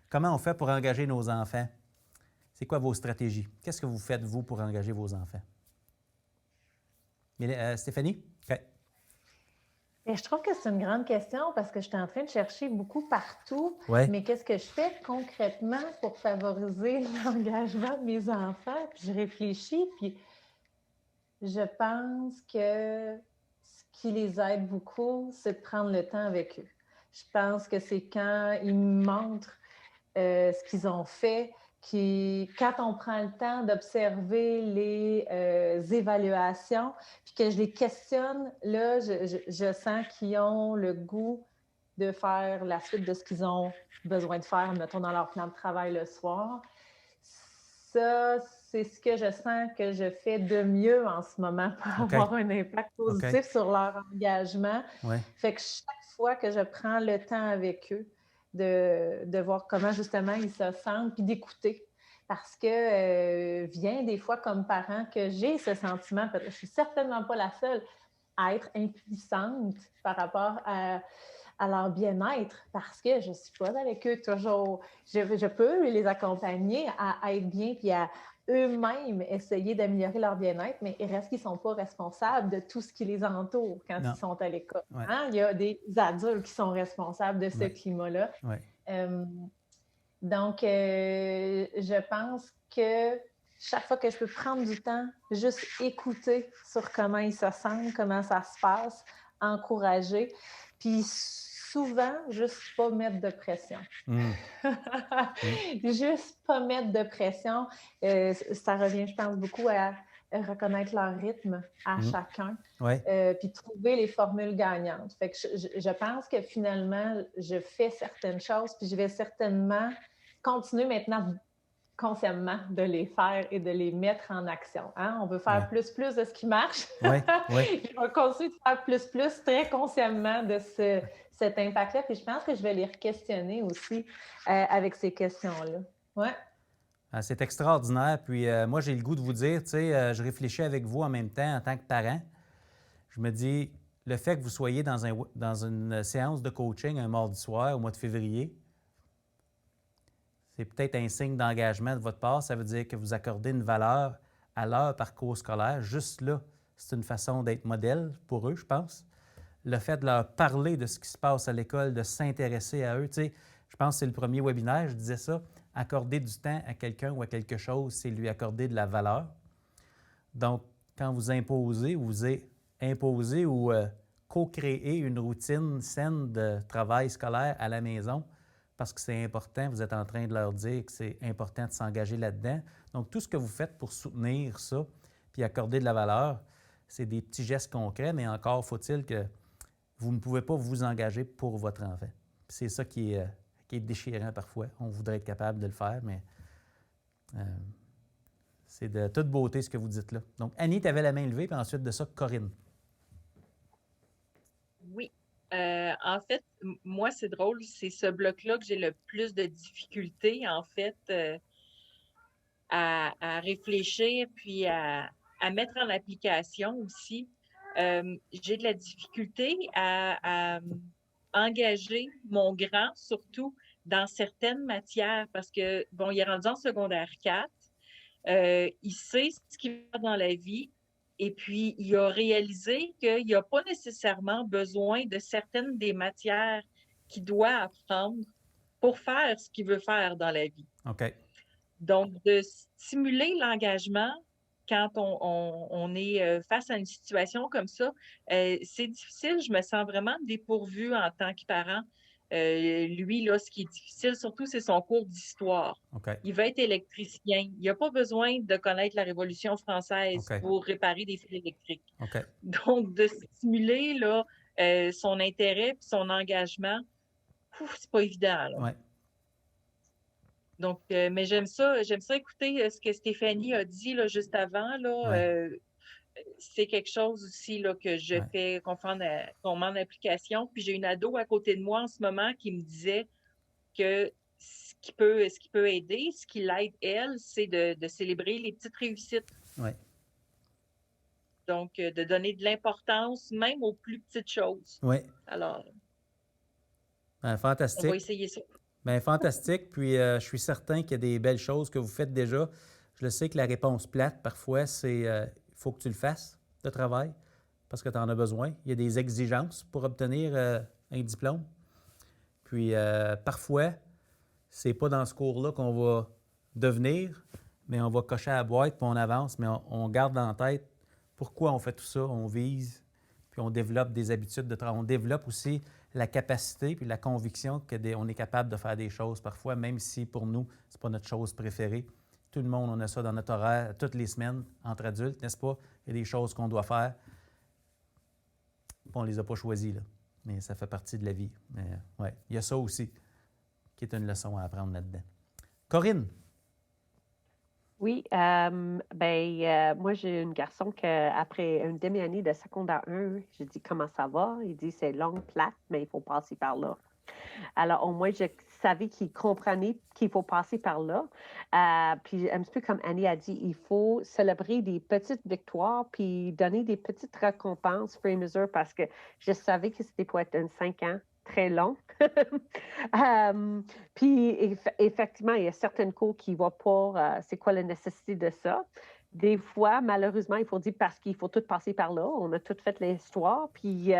Comment on fait pour engager nos enfants? C'est quoi vos stratégies? Qu'est-ce que vous faites, vous, pour engager vos enfants? Stéphanie? OK. Et je trouve que c'est une grande question parce que je suis en train de chercher beaucoup partout. Ouais. Mais qu'est-ce que je fais concrètement pour favoriser l'engagement de mes enfants? Puis je réfléchis, puis je pense que ce qui les aide beaucoup, c'est de prendre le temps avec eux. Je pense que c'est quand ils me montrent ce qu'ils ont fait, quand on prend le temps d'observer les évaluations, puis que je les questionne, là, je sens qu'ils ont le goût de faire la suite de ce qu'ils ont besoin de faire, mettons, dans leur plan de travail le soir. Ça, c'est ce que je sens que je fais de mieux en ce moment pour avoir un impact positif sur leur engagement. Ouais. Fait que chaque fois que je prends le temps avec eux, de voir comment justement ils se sentent, puis d'écouter. Parce que vient des fois comme parent que j'ai ce sentiment, je ne suis certainement pas la seule à être impuissante par rapport à leur bien-être, parce que je ne suis pas avec eux toujours. Je peux les accompagner à être bien, puis à eux-mêmes essayer d'améliorer leur bien-être, mais il reste qu'ils ne sont pas responsables de tout ce qui les entoure quand ils sont à l'école. Ouais. Hein? Il y a des adultes qui sont responsables de ce climat-là. Ouais. Donc, je pense que chaque fois que je peux prendre du temps, juste écouter sur comment ils se sentent, comment ça se passe, encourager, puis souvent, juste pas mettre de pression. Juste pas mettre de pression. Ça revient, je pense, beaucoup à reconnaître leur rythme à chacun, puis trouver les formules gagnantes. Fait que je pense que finalement, je fais certaines choses, puis je vais certainement continuer maintenant consciemment de les faire et de les mettre en action. Hein? On veut faire plus de ce qui marche. Je vais continuer de faire plus très consciemment de cet impact-là. Puis je pense que je vais les questionner aussi avec ces questions-là. Ouais. C'est extraordinaire. Puis moi, j'ai le goût de vous dire, tu sais, je réfléchis avec vous en même temps en tant que parent. Je me dis, le fait que vous soyez dans une séance de coaching un mardi soir au mois de février, c'est peut-être un signe d'engagement de votre part. Ça veut dire que vous accordez une valeur à leur parcours scolaire. Juste là, c'est une façon d'être modèle pour eux, je pense. Le fait de leur parler de ce qui se passe à l'école, de s'intéresser à eux. Tu sais, je pense que c'est le premier webinaire, je disais ça. Accorder du temps à quelqu'un ou à quelque chose, c'est lui accorder de la valeur. Donc, quand vous imposez ou co-créez une routine saine de travail scolaire à la maison, parce que c'est important, vous êtes en train de leur dire que c'est important de s'engager là-dedans. Donc, tout ce que vous faites pour soutenir ça, puis accorder de la valeur, c'est des petits gestes concrets, mais encore faut-il que vous ne pouvez pas vous engager pour votre enfant. Puis c'est ça qui est déchirant parfois. On voudrait être capable de le faire, mais c'est de toute beauté ce que vous dites là. Donc, Annie, tu avais la main levée, puis ensuite de ça, Corinne. Oui. En fait, moi, c'est drôle, c'est ce bloc-là que j'ai le plus de difficultés, en fait, à réfléchir puis à mettre en application aussi. J'ai de la difficulté à engager mon grand, surtout dans certaines matières, parce que, bon, il est rendu en secondaire 4, il sait ce qu'il veut faire dans la vie, et puis il a réalisé qu'il n'y a pas nécessairement besoin de certaines des matières qu'il doit apprendre pour faire ce qu'il veut faire dans la vie. OK. Donc, de stimuler l'engagement quand on est face à une situation comme ça, c'est difficile. Je me sens vraiment dépourvue en tant que parent. Lui, là, ce qui est difficile, surtout, c'est son cours d'histoire. OK. Il va être électricien. Il n'a pas besoin de connaître la Révolution française OK. pour réparer des fils électriques. OK. Donc, de stimuler là, son intérêt et son engagement, c'est pas évident. Là. Ouais. Donc, mais j'aime ça écouter ce que Stéphanie a dit là, juste avant. Là, Ouais. C'est quelque chose aussi là, que je fais qu'on met en application. Puis j'ai une ado à côté de moi en ce moment qui me disait que ce qui peut aider, ce qui l'aide, elle, c'est de célébrer les petites réussites. Ouais. Donc, de donner de l'importance même aux plus petites choses. Oui. Alors, fantastique. on va essayer ça. Bien, fantastique. Puis, je suis certain qu'il y a des belles choses que vous faites déjà. Je le sais que la réponse plate, parfois, c'est il faut que tu le fasses, le travail, parce que tu en as besoin. Il y a des exigences pour obtenir un diplôme. Puis, parfois, c'est pas dans ce cours-là qu'on va devenir, mais on va cocher à la boîte, puis on avance, mais on garde en tête pourquoi on fait tout ça. On vise, puis on développe des habitudes de travail. On développe aussi la capacité puis la conviction qu'on est capable de faire des choses parfois, même si pour nous, ce n'est pas notre chose préférée. Tout le monde, on a ça dans notre horaire toutes les semaines entre adultes, n'est-ce pas? Il y a des choses qu'on doit faire. On ne les a pas choisies, là. Mais ça fait partie de la vie. Mais ouais, il y a ça aussi qui est une leçon à apprendre là-dedans. Corinne? Oui, moi, j'ai un garçon qu'après une demi-année de secondaire 1, j'ai dit comment ça va? Il dit c'est long, plate, mais il faut passer par là. Alors, au moins, je savais qu'il comprenait qu'il faut passer par là. Puis, un petit peu comme Annie a dit, il faut célébrer des petites victoires puis donner des petites récompenses fur et à mesure parce que je savais que c'était pour être un 5 ans très long. Puis, effectivement, il y a certaines cours qui ne voient pas c'est quoi la nécessité de ça. Des fois, malheureusement, il faut dire parce qu'il faut tout passer par là. On a tout fait l'histoire, puis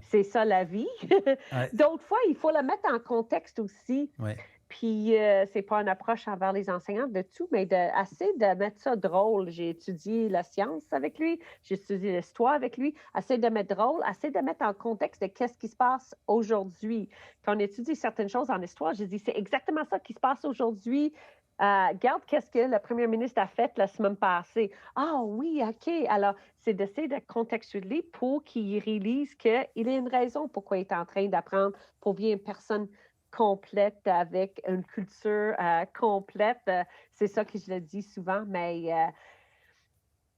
c'est ça la vie. Ouais. D'autres fois, il faut le mettre en contexte aussi. Ouais. Puis, c'est pas une approche envers les enseignants de tout, mais assez de mettre ça drôle. J'ai étudié la science avec lui, j'ai étudié l'histoire avec lui. Assez de mettre drôle, assez de mettre en contexte de qu'est-ce qui se passe aujourd'hui. Quand on étudie certaines choses en histoire, j'ai dit, c'est exactement ça qui se passe aujourd'hui. Regarde qu'est-ce que le premier ministre a fait la semaine passée. Ah oui, OK. Alors, c'est d'essayer de contextualiser pour qu'il réalise qu'il y a une raison pourquoi il est en train d'apprendre pour bien une personne complète avec une culture complète. C'est ça que je le dis souvent, mais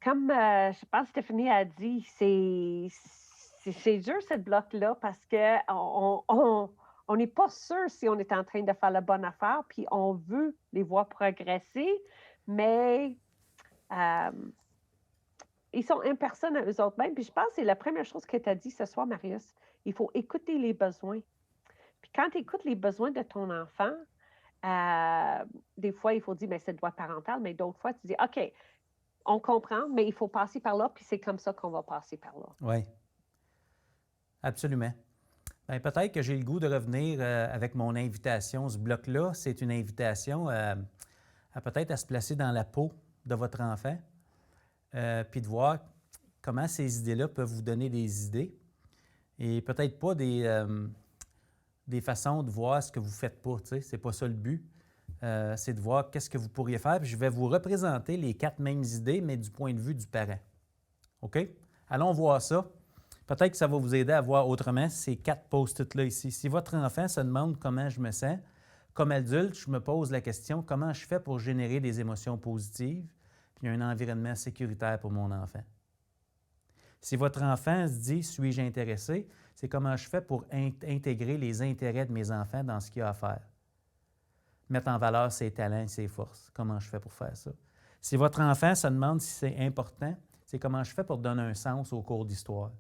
comme je pense que Stéphanie a dit, c'est dur cette bloc-là parce qu'on n'est pas sûr si on est en train de faire la bonne affaire, puis on veut les voir progresser, mais ils sont impersonnels à eux autres mêmes. Puis je pense que c'est la première chose que tu as dit ce soir, Marius. Il faut écouter les besoins. Puis quand tu écoutes les besoins de ton enfant, des fois, il faut dire, mais c'est le droit parental, mais d'autres fois, tu dis, OK, on comprend, mais il faut passer par là, puis c'est comme ça qu'on va passer par là. Oui, absolument. Bien, peut-être que j'ai le goût de revenir avec mon invitation. Ce bloc-là, c'est une invitation à peut-être à se placer dans la peau de votre enfant, puis de voir comment ces idées-là peuvent vous donner des idées et peut-être pas des façons de voir ce que vous ne faites pas. Ce n'est pas ça le but. C'est de voir qu'est-ce que vous pourriez faire. Puis je vais vous représenter les 4 mêmes idées, mais du point de vue du parent. OK? Allons voir ça. Peut-être que ça va vous aider à voir autrement ces 4 post-it-là ici. Si votre enfant se demande comment je me sens, comme adulte, je me pose la question, comment je fais pour générer des émotions positives puis un environnement sécuritaire pour mon enfant? Si votre enfant se dit « suis-je intéressé », c'est comment je fais pour intégrer les intérêts de mes enfants dans ce qu'il y a à faire. Mettre en valeur ses talents et ses forces. Comment je fais pour faire ça? Si votre enfant se demande si c'est important, c'est comment je fais pour donner un sens au cours d'histoire,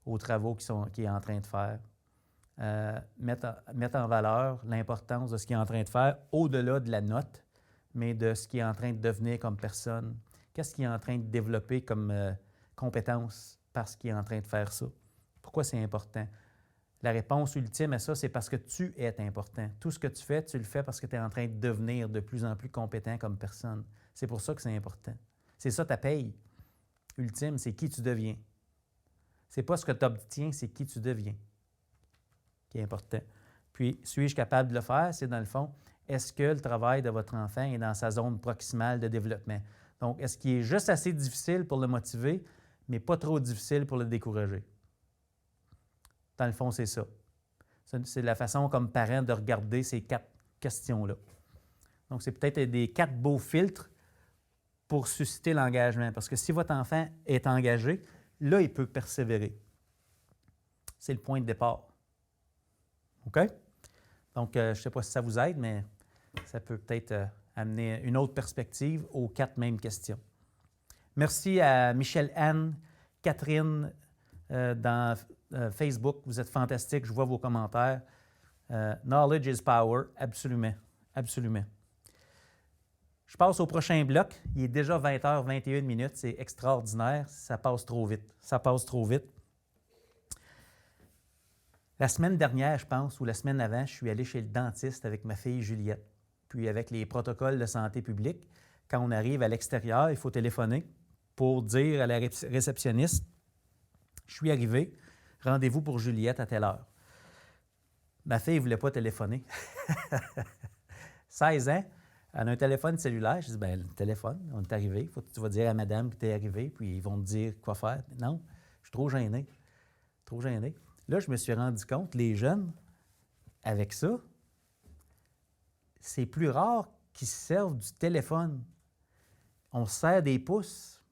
aux travaux qu'il est en train de faire. Mettre en valeur l'importance de ce qu'il est en train de faire au-delà de la note, mais de ce qu'il est en train de devenir comme personne. Qu'est-ce qu'il est en train de développer comme compétence parce qu'il est en train de faire ça? Pourquoi c'est important? La réponse ultime à ça, c'est parce que tu es important. Tout ce que tu fais, tu le fais parce que tu es en train de devenir de plus en plus compétent comme personne. C'est pour ça que c'est important. C'est ça ta paye ultime, c'est qui tu deviens. C'est pas ce que tu obtiens, c'est qui tu deviens qui est important. Puis, suis-je capable de le faire? C'est dans le fond, est-ce que le travail de votre enfant est dans sa zone proximale de développement? Donc, est-ce qu'il est juste assez difficile pour le motiver, mais pas trop difficile pour le décourager? Dans le fond, c'est ça. C'est la façon comme parent de regarder ces 4 questions-là. Donc, c'est peut-être des 4 beaux filtres pour susciter l'engagement. Parce que si votre enfant est engagé, là, il peut persévérer. C'est le point de départ. OK? Donc, je ne sais pas si ça vous aide, mais ça peut peut-être amener une autre perspective aux 4 mêmes questions. Merci à Michel-Anne, Catherine dans Facebook. Vous êtes fantastiques. Je vois vos commentaires. Knowledge is power. Absolument. Absolument. Je passe au prochain bloc. Il est déjà 20h21. C'est extraordinaire. Ça passe trop vite. Ça passe trop vite. La semaine dernière, je pense, ou la semaine avant, je suis allé chez le dentiste avec ma fille Juliette. Puis avec les protocoles de santé publique, quand on arrive à l'extérieur, il faut téléphoner pour dire à la réceptionniste « Je suis arrivé, rendez-vous pour Juliette à telle heure. » Ma fille ne voulait pas téléphoner. 16 ans, elle a un téléphone cellulaire. Je dis « Bien, le téléphone, on est arrivé. Faut que tu vas dire à madame que tu es arrivé, puis ils vont te dire quoi faire. » Non, je suis trop gêné. Trop gêné. Là, je me suis rendu compte, les jeunes, avec ça, c'est plus rare qu'ils se servent du téléphone. On se sert des pouces.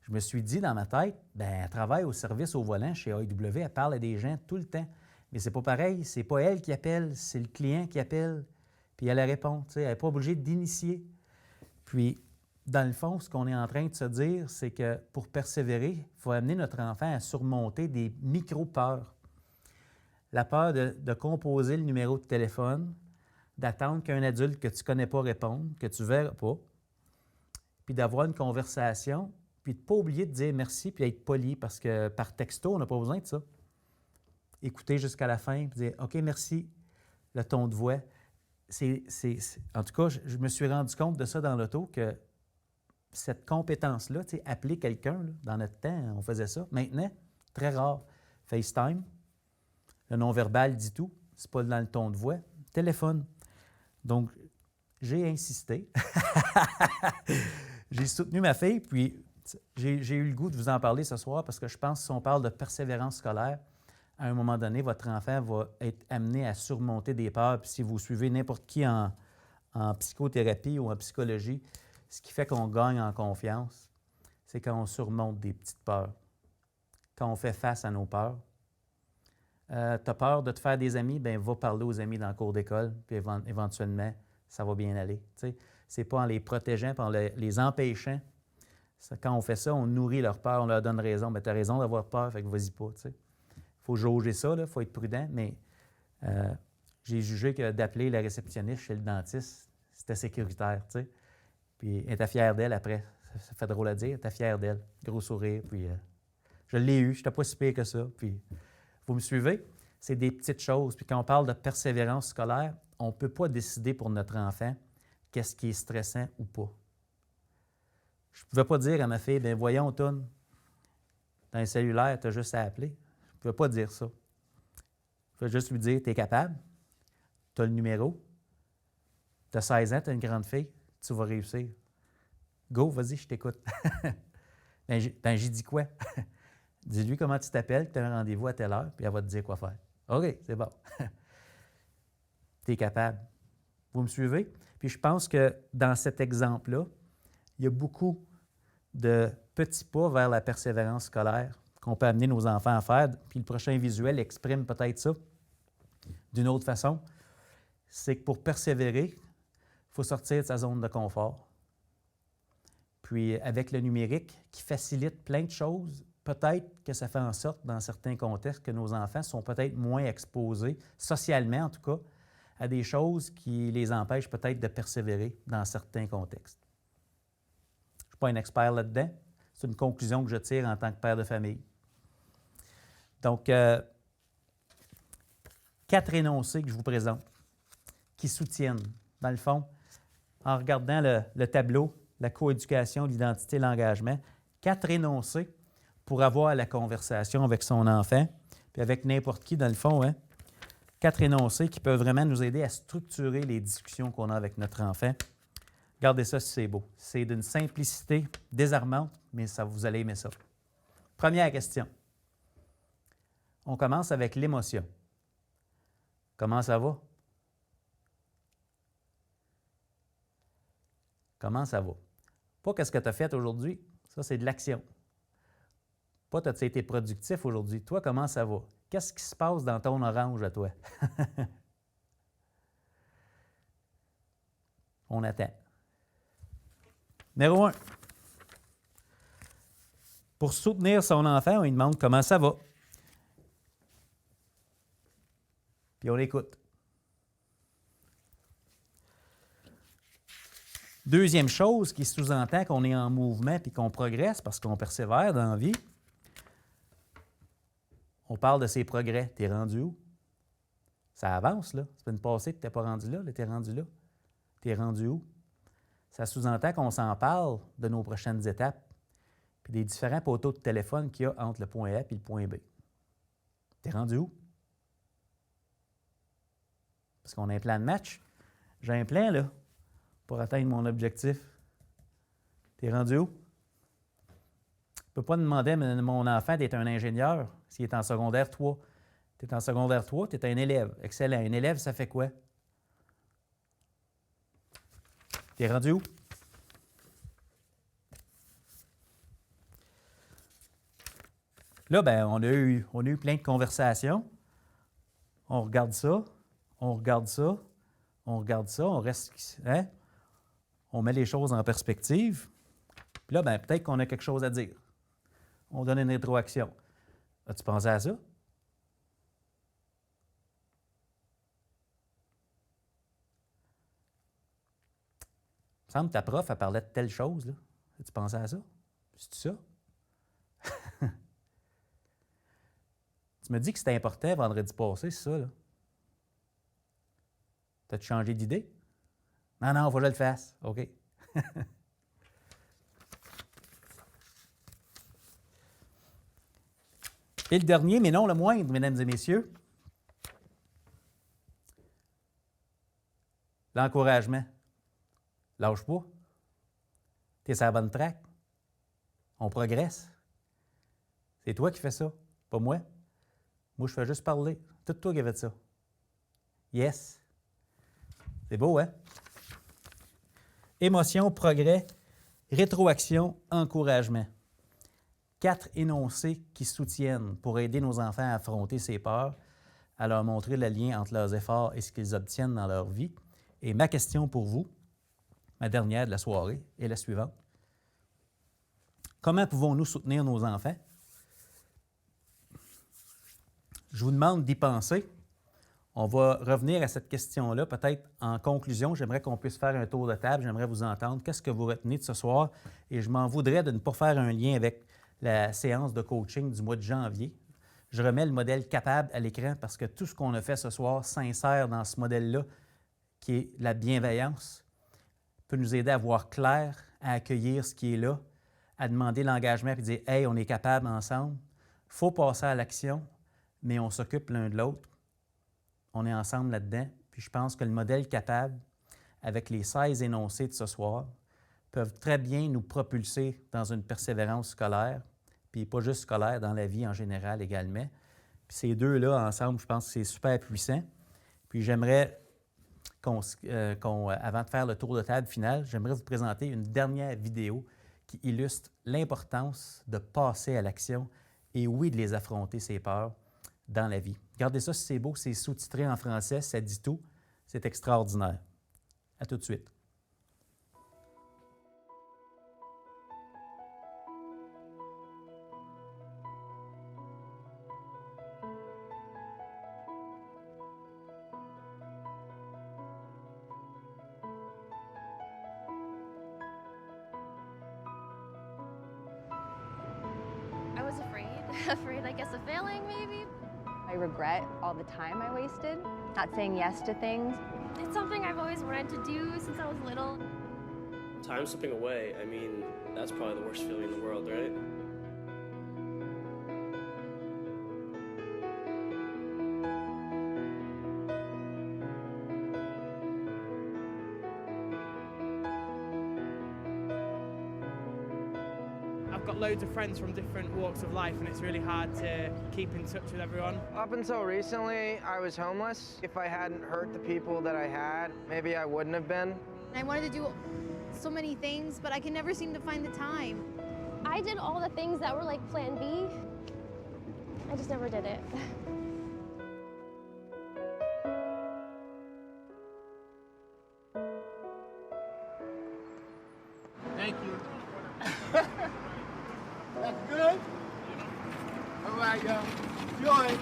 Je me suis dit dans ma tête, bien, elle travaille au service au volant chez AEW, elle parle à des gens tout le temps. Mais c'est pas pareil, c'est pas elle qui appelle, c'est le client qui appelle. Puis elle répond, elle n'est pas obligée d'initier. Puis, dans le fond, ce qu'on est en train de se dire, c'est que pour persévérer, il faut amener notre enfant à surmonter des micro-peurs. La peur de composer le numéro de téléphone, d'attendre qu'un adulte que tu ne connais pas réponde, que tu ne verras pas, puis d'avoir une conversation, puis de ne pas oublier de dire merci, puis d'être poli, parce que par texto, on n'a pas besoin de ça. Écouter jusqu'à la fin, puis dire « OK, merci », le ton de voix. En tout cas, je me suis rendu compte de ça dans l'auto, que cette compétence-là, appeler quelqu'un, là, dans notre temps, on faisait ça. Maintenant, très rare. FaceTime. Le non-verbal dit tout. C'est pas dans le ton de voix. Téléphone. Donc, j'ai insisté. J'ai soutenu ma fille, puis j'ai eu le goût de vous en parler ce soir parce que je pense que si on parle de persévérance scolaire, à un moment donné, votre enfant va être amené à surmonter des peurs. Puis si vous suivez n'importe qui en psychothérapie ou en psychologie, ce qui fait qu'on gagne en confiance, c'est quand on surmonte des petites peurs, quand on fait face à nos peurs. Tu as peur de te faire des amis, bien, va parler aux amis dans le cours d'école, puis éventuellement, ça va bien aller. Ce n'est pas en les protégeant, puis en les empêchant. Quand on fait ça, on nourrit leur peur, on leur donne raison. Bien, tu as raison d'avoir peur, fait que vas-y pas. Il faut jauger ça, il faut être prudent, mais j'ai jugé que d'appeler la réceptionniste chez le dentiste, c'était sécuritaire. Puis elle était fière d'elle après. Ça fait drôle à dire, elle était fière d'elle. Gros sourire, puis je l'ai eu, je n'étais pas si pire que ça. Puis vous me suivez? C'est des petites choses. Puis quand on parle de persévérance scolaire, on ne peut pas décider pour notre enfant qu'est-ce qui est stressant ou pas. Je ne pouvais pas dire à ma fille, bien voyons, Toune, dans un cellulaire, tu as juste à appeler. Je ne pouvais pas dire ça. Je pouvais juste lui dire, tu es capable, tu as le numéro, tu as 16 ans, tu es une grande fille, tu vas réussir. Go, vas-y, je t'écoute. Ben, j'ai dit quoi? Dis-lui comment tu t'appelles, tu as un rendez-vous à telle heure, puis elle va te dire quoi faire. OK, c'est bon. Tu es capable. Vous me suivez? Puis je pense que dans cet exemple-là, il y a beaucoup de petits pas vers la persévérance scolaire qu'on peut amener nos enfants à faire. Puis le prochain visuel exprime peut-être ça d'une autre façon. C'est que pour persévérer, il faut sortir de sa zone de confort. Puis avec le numérique qui facilite plein de choses, peut-être que ça fait en sorte, dans certains contextes, que nos enfants sont peut-être moins exposés, socialement en tout cas, à des choses qui les empêchent peut-être de persévérer dans certains contextes. Je ne suis pas un expert là-dedans. C'est une conclusion que je tire en tant que père de famille. Donc, 4 énoncés que je vous présente qui soutiennent, dans le fond, en regardant le tableau, la coéducation, l'identité, l'engagement, 4 énoncés pour avoir la conversation avec son enfant, puis avec n'importe qui, dans le fond, hein? 4 énoncés qui peuvent vraiment nous aider à structurer les discussions qu'on a avec notre enfant. Regardez ça si c'est beau. C'est d'une simplicité désarmante, mais ça, vous allez aimer ça. Première question. On commence avec l'émotion. Comment ça va? Comment ça va? Pas qu'est-ce que tu as fait aujourd'hui, ça c'est de l'action. Pas as-tu été productif aujourd'hui, toi comment ça va? Qu'est-ce qui se passe dans ton orange à toi? On attend. Numéro 1. Pour soutenir son enfant, on lui demande comment ça va. Puis on l'écoute. Deuxième chose qui sous-entend qu'on est en mouvement et qu'on progresse parce qu'on persévère dans la vie, on parle de ses progrès. T'es rendu où? Ça avance, là. C'est pas une passée que t'es pas rendu là, t'es rendu là. T'es rendu où? Ça sous-entend qu'on s'en parle de nos prochaines étapes puis des différents poteaux de téléphone qu'il y a entre le point A et le point B. T'es rendu où? Parce qu'on a un plan de match. J'ai un plan, là, pour atteindre mon objectif. T'es rendu où? Je ne peux pas demander à mon enfant d'être un ingénieur s'il est en secondaire 3. Tu es en secondaire 3, tu es un élève. Excellent. Un élève, ça fait quoi? T'es rendu où? Là, ben, on a eu plein de conversations. On regarde ça, on regarde ça, on regarde ça, on reste... Hein? On met les choses en perspective. Puis là, ben, peut-être qu'on a quelque chose à dire. On donne une rétroaction. As-tu pensé à ça? Il me semble que ta prof, elle parlait de telle chose. Là. As-tu pensé à ça? C'est-tu ça? Tu me dis que c'était important vendredi passé, c'est ça, là? T'as-tu changé d'idée? Non, il faut que je le fasse. OK. Et le dernier, mais non le moindre, mesdames et messieurs, l'encouragement. Lâche pas. Tu es sur la bonne track. On progresse. C'est toi qui fais ça, pas moi. Moi, je fais juste parler. Tout toi qui as fait ça. Yes. C'est beau, hein? Émotion, progrès, rétroaction, encouragement. 4 énoncés qui soutiennent pour aider nos enfants à affronter ces peurs, à leur montrer le lien entre leurs efforts et ce qu'ils obtiennent dans leur vie. Et ma question pour vous, ma dernière de la soirée, est la suivante. Comment pouvons-nous soutenir nos enfants? Je vous demande d'y penser. On va revenir à cette question-là, peut-être en conclusion. J'aimerais qu'on puisse faire un tour de table. J'aimerais vous entendre. Qu'est-ce que vous retenez de ce soir? Et je m'en voudrais de ne pas faire un lien avec la séance de coaching du mois de janvier. Je remets le modèle capable à l'écran parce que tout ce qu'on a fait ce soir s'insère dans ce modèle-là, qui est la bienveillance, peut nous aider à voir clair, à accueillir ce qui est là, à demander l'engagement et dire « Hey, on est capable ensemble. » Il faut passer à l'action, mais on s'occupe l'un de l'autre. On est ensemble là-dedans. Puis je pense que le modèle capable, avec les 16 énoncés de ce soir, peuvent très bien nous propulser dans une persévérance scolaire, puis pas juste scolaire, dans la vie en général également. Puis ces deux-là, ensemble, je pense que c'est super puissant. Puis j'aimerais, avant de faire le tour de table final, j'aimerais vous présenter une dernière vidéo qui illustre l'importance de passer à l'action et oui, de les affronter, ces peurs, dans la vie. Regardez ça, si c'est beau, c'est sous-titré en français, ça dit tout. C'est extraordinaire. À tout de suite. I was afraid, I guess, of failing, maybe. I I regret all the time I wasted, not saying yes to things. It's something I've always wanted to do since I was little. Time slipping away, I mean, that's probably the worst feeling in the world, right? I've got loads of friends from different walks of life, and it's really hard to keep in touch with everyone. Up until recently, I was homeless. If I hadn't hurt the people that I had, maybe I wouldn't have been. I wanted to do so many things, but I can never seem to find the time. I did all the things that were like plan B. I just never did it. Thank you. That's good? All right, y'all. Enjoy.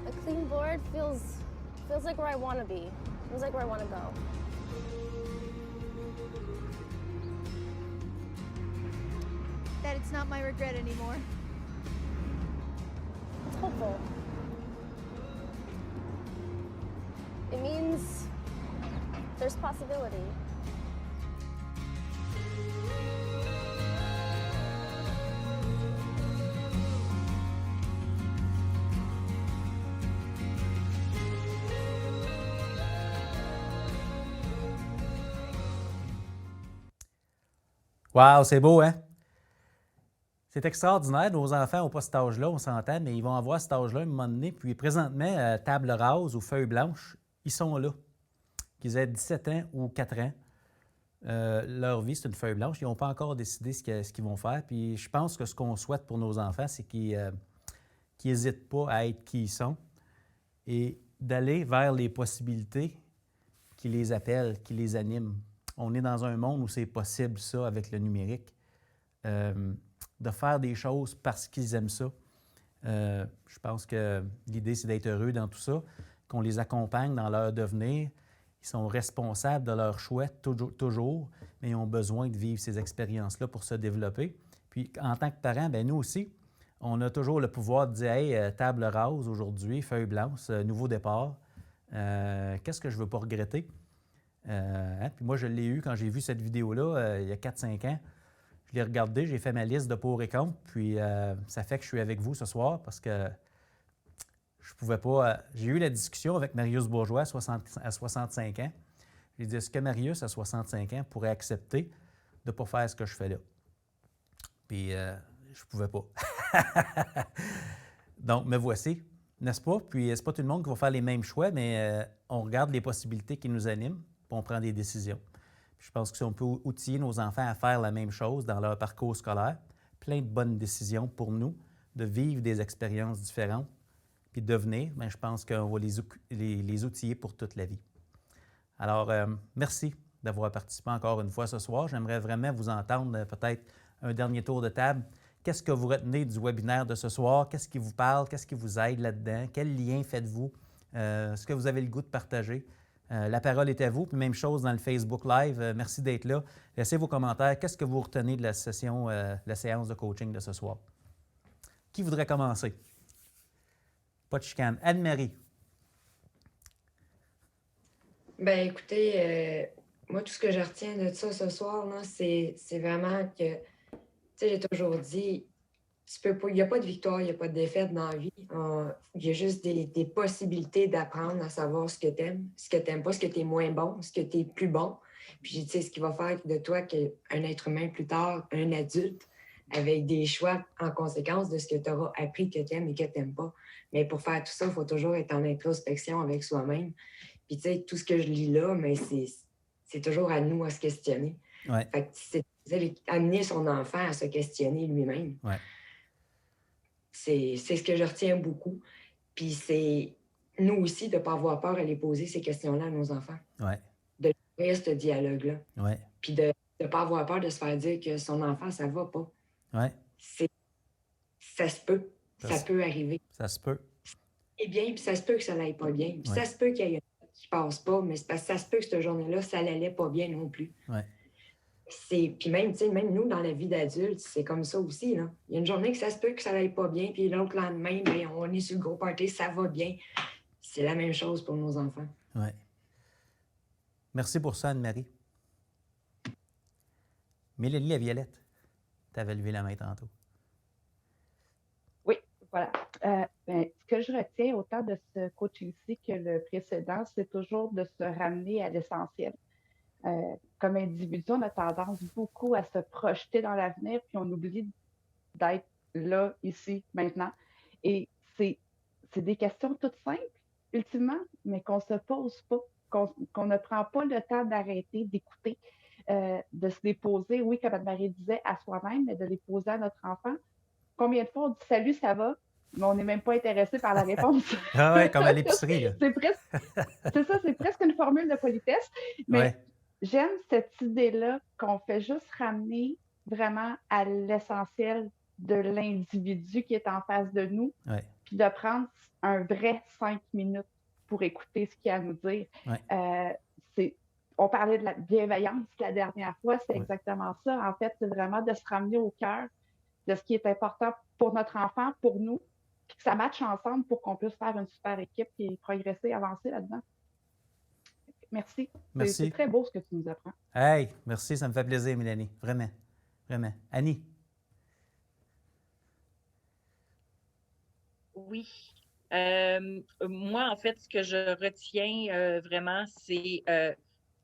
A clean board feels like where I want to be. Feels like where I want to go. That it's not my regret anymore. It's hopeful. It means there's possibility. Wow, c'est beau, hein? C'est extraordinaire. Nos enfants n'ont pas cet âge-là, on s'entend, mais ils vont avoir cet âge-là à un moment donné. Puis présentement, table rase ou feuille blanche, ils sont là. Qu'ils aient 17 ans ou 4 ans, leur vie, c'est une feuille blanche. Ils n'ont pas encore décidé ce qu'ils vont faire. Puis je pense que ce qu'on souhaite pour nos enfants, c'est qu'ils n'hésitent pas à être qui ils sont et d'aller vers les possibilités qui les appellent, qui les animent. On est dans un monde où c'est possible, ça, avec le numérique, de faire des choses parce qu'ils aiment ça. Je pense que l'idée, c'est d'être heureux dans tout ça, qu'on les accompagne dans leur devenir. Ils sont responsables de leur choix toujours, mais ils ont besoin de vivre ces expériences-là pour se développer. Puis, en tant que parents, bien, nous aussi, on a toujours le pouvoir de dire « Hey, table rase aujourd'hui, feuille blanche, nouveau départ. Qu'est-ce que je ne veux pas regretter? » Puis moi, je l'ai eu quand j'ai vu cette vidéo-là il y a 4-5 ans. Je l'ai regardée, j'ai fait ma liste de pour et contre, puis ça fait que je suis avec vous ce soir parce que je pouvais pas... j'ai eu la discussion avec Marius Bourgeois à 65 ans. J'ai dit, est-ce que Marius, à 65 ans, pourrait accepter de ne pas faire ce que je fais là? Puis je pouvais pas. Donc, me voici, n'est-ce pas? Puis c'est pas tout le monde qui va faire les mêmes choix, mais on regarde les possibilités qui nous animent, puis on prend des décisions. Puis je pense que si on peut outiller nos enfants à faire la même chose dans leur parcours scolaire, plein de bonnes décisions pour nous, de vivre des expériences différentes, puis de devenir, bien, je pense qu'on va les outiller pour toute la vie. Alors, merci d'avoir participé encore une fois ce soir. J'aimerais vraiment vous entendre peut-être un dernier tour de table. Qu'est-ce que vous retenez du webinaire de ce soir? Qu'est-ce qui vous parle? Qu'est-ce qui vous aide là-dedans? Quel lien faites-vous? Est-ce que vous avez le goût de partager? La parole est à vous. Puis même chose dans le Facebook Live. Merci d'être là. Laissez vos commentaires. Qu'est-ce que vous retenez de la session, la séance de coaching de ce soir? Qui voudrait commencer? Pas de chicane. Anne-Marie. Ben écoutez, moi, tout ce que je retiens de ça ce soir, là, c'est vraiment que, tu sais, j'ai toujours dit, il n'y a pas de victoire, il n'y a pas de défaite dans la vie. Il y a juste des possibilités d'apprendre à savoir ce que tu aimes, ce que tu n'aimes pas, ce que tu es moins bon, ce que tu es plus bon. Puis, tu sais, ce qui va faire de toi qu'un être humain plus tard, un adulte, avec des choix en conséquence de ce que tu auras appris que tu aimes et que tu n'aimes pas. Mais pour faire tout ça, il faut toujours être en introspection avec soi-même. Puis, tu sais, tout ce que je lis là, mais c'est toujours à nous à se questionner. Ouais. Fait que c'est amener son enfant à se questionner lui-même. Ouais. C'est ce que je retiens beaucoup. Puis c'est nous aussi de ne pas avoir peur à les poser ces questions-là à nos enfants. Ouais. De ouvrir ce dialogue-là. Ouais. Puis de ne pas avoir peur de se faire dire que son enfant, ça ne va pas. Ouais. Ça se peut. Ça peut arriver. Ça se peut. Et bien, puis ça se peut que ça n'aille pas bien. Puis ça se peut qu'il y ait un qui ne passe pas, mais c'est parce que ça se peut que cette journée-là, ça n'allait pas bien non plus. Ouais. Puis même, même nous, dans la vie d'adulte, c'est comme ça aussi. Là. Il y a une journée que ça se peut que ça n'aille pas bien, puis l'autre lendemain, bien, on est sur le gros party, ça va bien. C'est la même chose pour nos enfants. Oui. Merci pour ça, Anne-Marie. Mélanie Laviolette, tu avais levé la main tantôt. Oui, voilà. Ce que je retiens autant de ce coaching-ci que le précédent, c'est toujours de se ramener à l'essentiel. Comme individu, on a tendance beaucoup à se projeter dans l'avenir, puis on oublie d'être là, ici, maintenant. Et c'est des questions toutes simples, ultimement, mais qu'on ne se pose pas, qu'on ne prend pas le temps d'arrêter, d'écouter, de se les poser, oui, comme Anne-Marie disait, à soi-même, mais de les poser à notre enfant. Combien de fois on dit « Salut, ça va ?» mais on n'est même pas intéressé par la réponse. Ah oui, comme à l'épicerie. Là. C'est presque une formule de politesse, mais j'aime cette idée-là qu'on fait juste ramener vraiment à l'essentiel de l'individu qui est en face de nous, puis de prendre un vrai 5 minutes pour écouter ce qu'il a à nous dire. On parlait de la bienveillance la dernière fois, c'est exactement ça. En fait, c'est vraiment de se ramener au cœur de ce qui est important pour notre enfant, pour nous, puis que ça matche ensemble pour qu'on puisse faire une super équipe et progresser, avancer là-dedans. Merci. C'est très beau ce que tu nous apprends. Hey, merci, ça me fait plaisir, Mélanie. Vraiment. Vraiment. Annie? Oui. Moi, en fait, ce que je retiens vraiment, c'est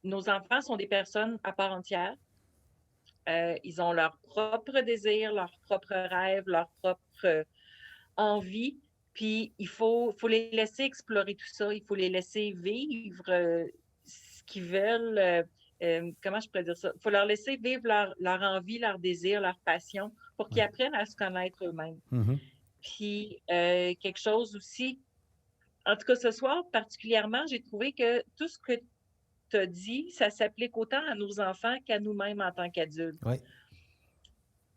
nos enfants sont des personnes à part entière. Ils ont leurs propres désirs, leurs propres rêves, leurs propres envies. Puis, il faut les laisser explorer tout ça. Il faut les laisser vivre ce qu'ils veulent. Comment je pourrais dire ça? Il faut leur laisser vivre leur envie, leur désir, leur passion pour qu'ils apprennent à se connaître eux-mêmes. Mm-hmm. Puis, quelque chose aussi, en tout cas ce soir particulièrement, j'ai trouvé que tout ce que tu as dit, ça s'applique autant à nos enfants qu'à nous-mêmes en tant qu'adultes. Oui.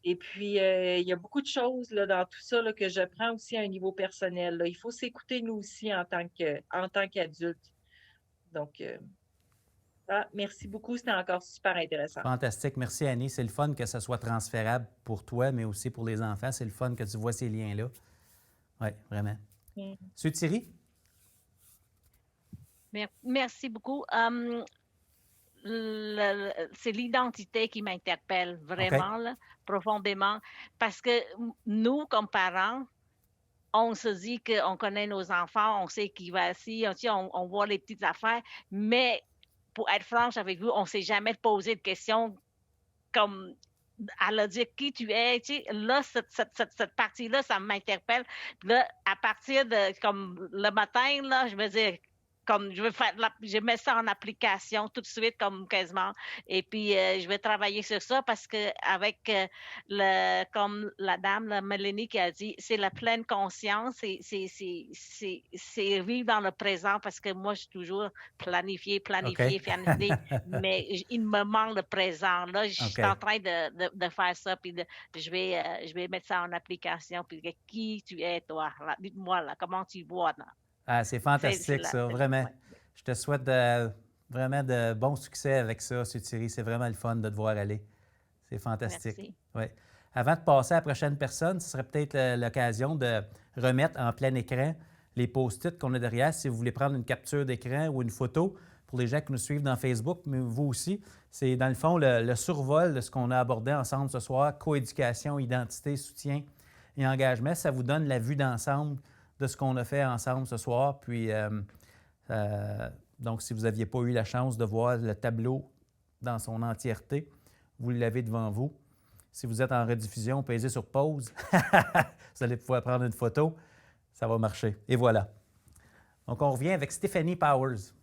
Et puis, il y a beaucoup de choses là, dans tout ça là, que je prends aussi à un niveau personnel. Là. Il faut s'écouter nous aussi en tant qu'adultes. Donc, merci beaucoup. C'était encore super intéressant. Fantastique. Merci, Annie. C'est le fun que ça soit transférable pour toi, mais aussi pour les enfants. C'est le fun que tu vois ces liens-là. Oui, vraiment. Monsieur Thierry? Merci beaucoup. C'est l'identité qui m'interpelle vraiment, là, profondément, parce que nous, comme parents, on se dit qu'on connaît nos enfants, on sait qui va ici, on voit les petites affaires, mais pour être franche avec vous, on ne s'est jamais posé de questions comme à leur dire qui tu es. Tu sais, là, cette partie-là, ça m'interpelle. Là, à partir de comme le matin, là, je me dis, comme je mets ça en application tout de suite, comme quasiment. Et puis, je vais travailler sur ça parce que avec comme la dame, la Mélanie qui a dit, c'est la pleine conscience, c'est vivre dans le présent parce que moi, je suis toujours planifié, mais il me manque le présent. Là, je suis en train de faire ça, puis je vais mettre ça en application. Puis, qui tu es, toi? Dites-moi, là, comment tu vois, là? Ah, c'est fantastique, ça, vraiment. Ouais. Je te souhaite vraiment de bons succès avec ça, M. Thierry. C'est vraiment le fun de te voir aller. C'est fantastique. Merci. Ouais. Avant de passer à la prochaine personne, ce serait peut-être l'occasion de remettre en plein écran les post-it qu'on a derrière. Si vous voulez prendre une capture d'écran ou une photo, pour les gens qui nous suivent dans Facebook, mais vous aussi, c'est dans le fond le survol de ce qu'on a abordé ensemble ce soir, coéducation, identité, soutien, et engagement. Ça vous donne la vue d'ensemble de ce qu'on a fait ensemble ce soir. Puis, donc, si vous n'aviez pas eu la chance de voir le tableau dans son entièreté, vous l'avez devant vous. Si vous êtes en rediffusion, pesez sur pause. Vous allez pouvoir prendre une photo. Ça va marcher. Et voilà. Donc, on revient avec Stéphanie Powers.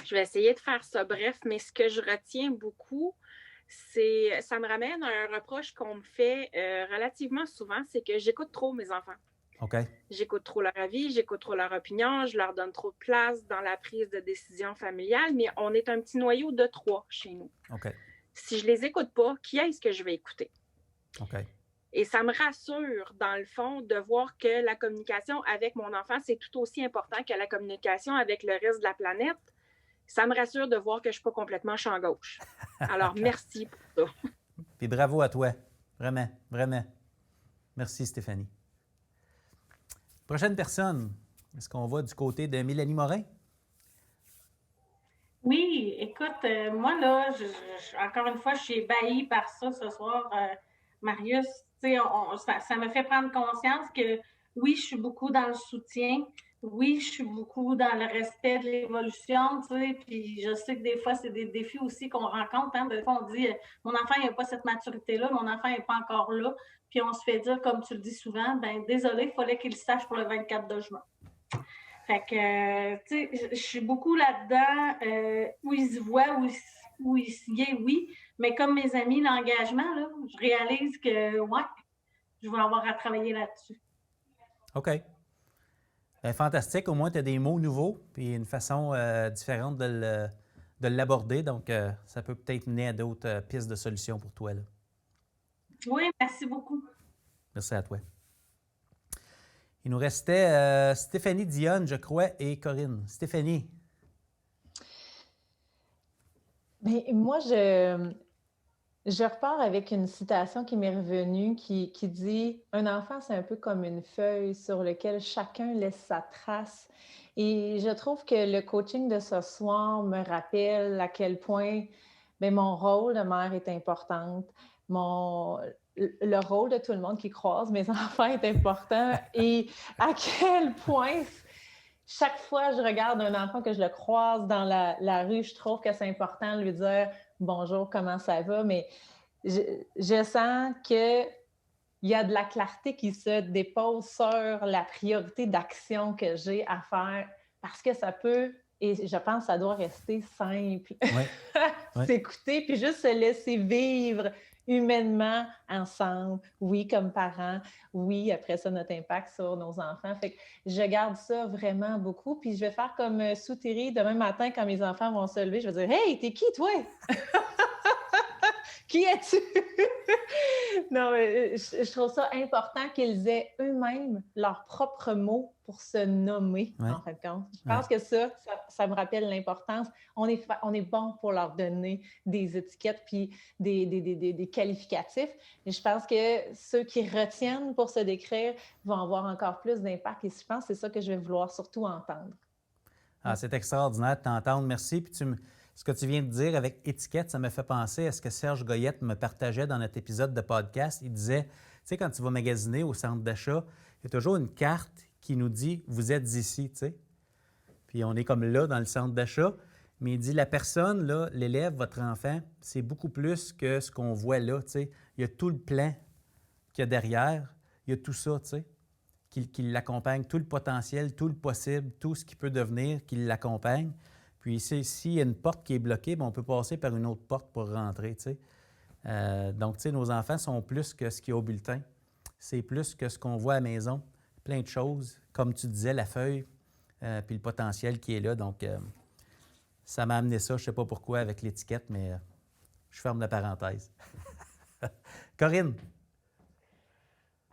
Je vais essayer de faire ça bref, mais ce que je retiens beaucoup, ça me ramène à un reproche qu'on me fait relativement souvent, c'est que j'écoute trop mes enfants. OK. J'écoute trop leur avis, j'écoute trop leur opinion, je leur donne trop de place dans la prise de décision familiale, mais on est un petit noyau de 3 chez nous. OK. Si je les écoute pas, qui est-ce que je vais écouter? OK. Et ça me rassure, dans le fond, de voir que la communication avec mon enfant, c'est tout aussi important que la communication avec le reste de la planète. Ça me rassure de voir que je ne suis pas complètement champ gauche. Alors, merci pour ça. Puis bravo à toi. Vraiment, vraiment. Merci, Stéphanie. Prochaine personne. Est-ce qu'on va du côté de Mélanie Morin? Oui, écoute, moi, là, encore une fois, je suis ébahie par ça ce soir, Marius. Tu sais, ça me fait prendre conscience que, oui, je suis beaucoup dans le soutien. Oui, je suis beaucoup dans le respect de l'évolution, tu sais, puis je sais que des fois, c'est des défis aussi qu'on rencontre. Hein. Des fois, on dit « Mon enfant, il n'a pas cette maturité-là, mon enfant n'est pas encore là. » Puis on se fait dire, comme tu le dis souvent, « Ben désolé, il fallait qu'il le sache pour le 24 de juin. » Fait que, tu sais, je suis beaucoup là-dedans, où il se voit, où il s'y est, oui. Mais comme mes amis, l'engagement, là, je réalise que, ouais, je vais avoir à travailler là-dessus. OK. Bien, fantastique. Au moins, tu as des mots nouveaux puis une façon différente de l'aborder. Donc, ça peut peut-être mener à d'autres pistes de solutions pour toi, là. Oui, merci beaucoup. Merci à toi. Il nous restait Stéphanie Dionne, je crois, et Corinne. Stéphanie. Bien, moi, je repars avec une citation qui m'est revenue qui dit « Un enfant, c'est un peu comme une feuille sur laquelle chacun laisse sa trace. » Et je trouve que le coaching de ce soir me rappelle à quel point bien, mon rôle de mère est important. Le rôle de tout le monde qui croise mes enfants est important et à quel point chaque fois que je regarde un enfant que je le croise dans la rue, je trouve que c'est important de lui dire « Bonjour, comment ça va? » Mais je sens qu'il y a de la clarté qui se dépose sur la priorité d'action que j'ai à faire parce que ça peut, et je pense que ça doit rester simple, s'écouter puis juste se laisser vivre humainement ensemble, oui, comme parents, oui, après ça, notre impact sur nos enfants. Fait que je garde ça vraiment beaucoup. Puis je vais faire comme Sous-Thierry, demain matin, quand mes enfants vont se lever, je vais dire « Hey, t'es qui, toi? » Qui es-tu? Non, je trouve ça important qu'ils aient eux-mêmes leurs propres mots pour se nommer, en fin de compte. Je pense que ça me rappelle l'importance. On est bon pour leur donner des étiquettes puis des qualificatifs. Mais je pense que ceux qui retiennent pour se décrire vont avoir encore plus d'impact. Et je pense que c'est ça que je vais vouloir surtout entendre. Ah, c'est extraordinaire de t'entendre. Merci. Puis ce que tu viens de dire avec étiquette, ça me fait penser à ce que Serge Goyette me partageait dans notre épisode de podcast. Il disait, tu sais, quand tu vas magasiner au centre d'achat, il y a toujours une carte qui nous dit « Vous êtes ici », tu sais. Puis on est comme là, dans le centre d'achat. Mais il dit, la personne, là, l'élève, votre enfant, c'est beaucoup plus que ce qu'on voit là, tu sais. Il y a tout le plan qu'il y a derrière. Il y a tout ça, tu sais, qui l'accompagne, tout le potentiel, tout le possible, tout ce qui peut devenir, qui l'accompagne. Puis s'il y a une porte qui est bloquée, bien, on peut passer par une autre porte pour rentrer, tu sais. Donc, tu sais, nos enfants sont plus que ce qu'il y a au bulletin. C'est plus que ce qu'on voit à la maison. Plein de choses, comme tu disais, la feuille, puis le potentiel qui est là. Donc, ça m'a amené ça, je ne sais pas pourquoi, avec l'étiquette, mais je ferme la parenthèse. Corinne.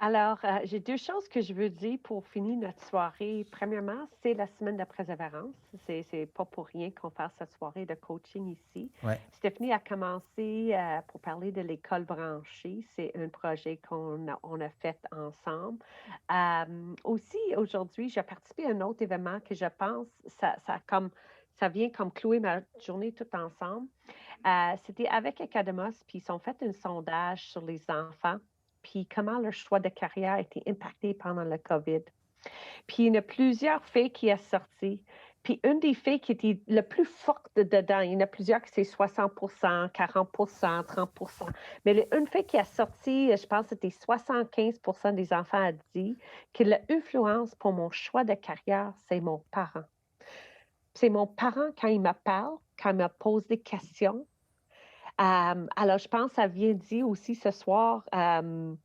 Alors, j'ai 2 choses que je veux dire pour finir notre soirée. Premièrement, c'est la semaine de persévérance. C'est pas pour rien qu'on fasse cette soirée de coaching ici. Ouais. Stéphanie a commencé pour parler de l'école branchée. C'est un projet qu'on a fait ensemble. Aussi, aujourd'hui, j'ai participé à un autre événement que je pense, ça vient comme clouer ma journée tout ensemble. C'était avec Academos, puis ils ont fait un sondage sur les enfants puis comment leur choix de carrière a été impacté pendant le COVID. Puis il y en a plusieurs faits qui sont sortis. Puis une des faits qui était le plus forte dedans, il y en a plusieurs qui c'est 60%, 40%, 30%. Mais une fait qui a sorti, je pense que c'était 75% des enfants a dit que l'influence pour mon choix de carrière, c'est mon parent. C'est mon parent quand il me parle, quand il me pose des questions. Alors, je pense que ça vient dire aussi ce soir, on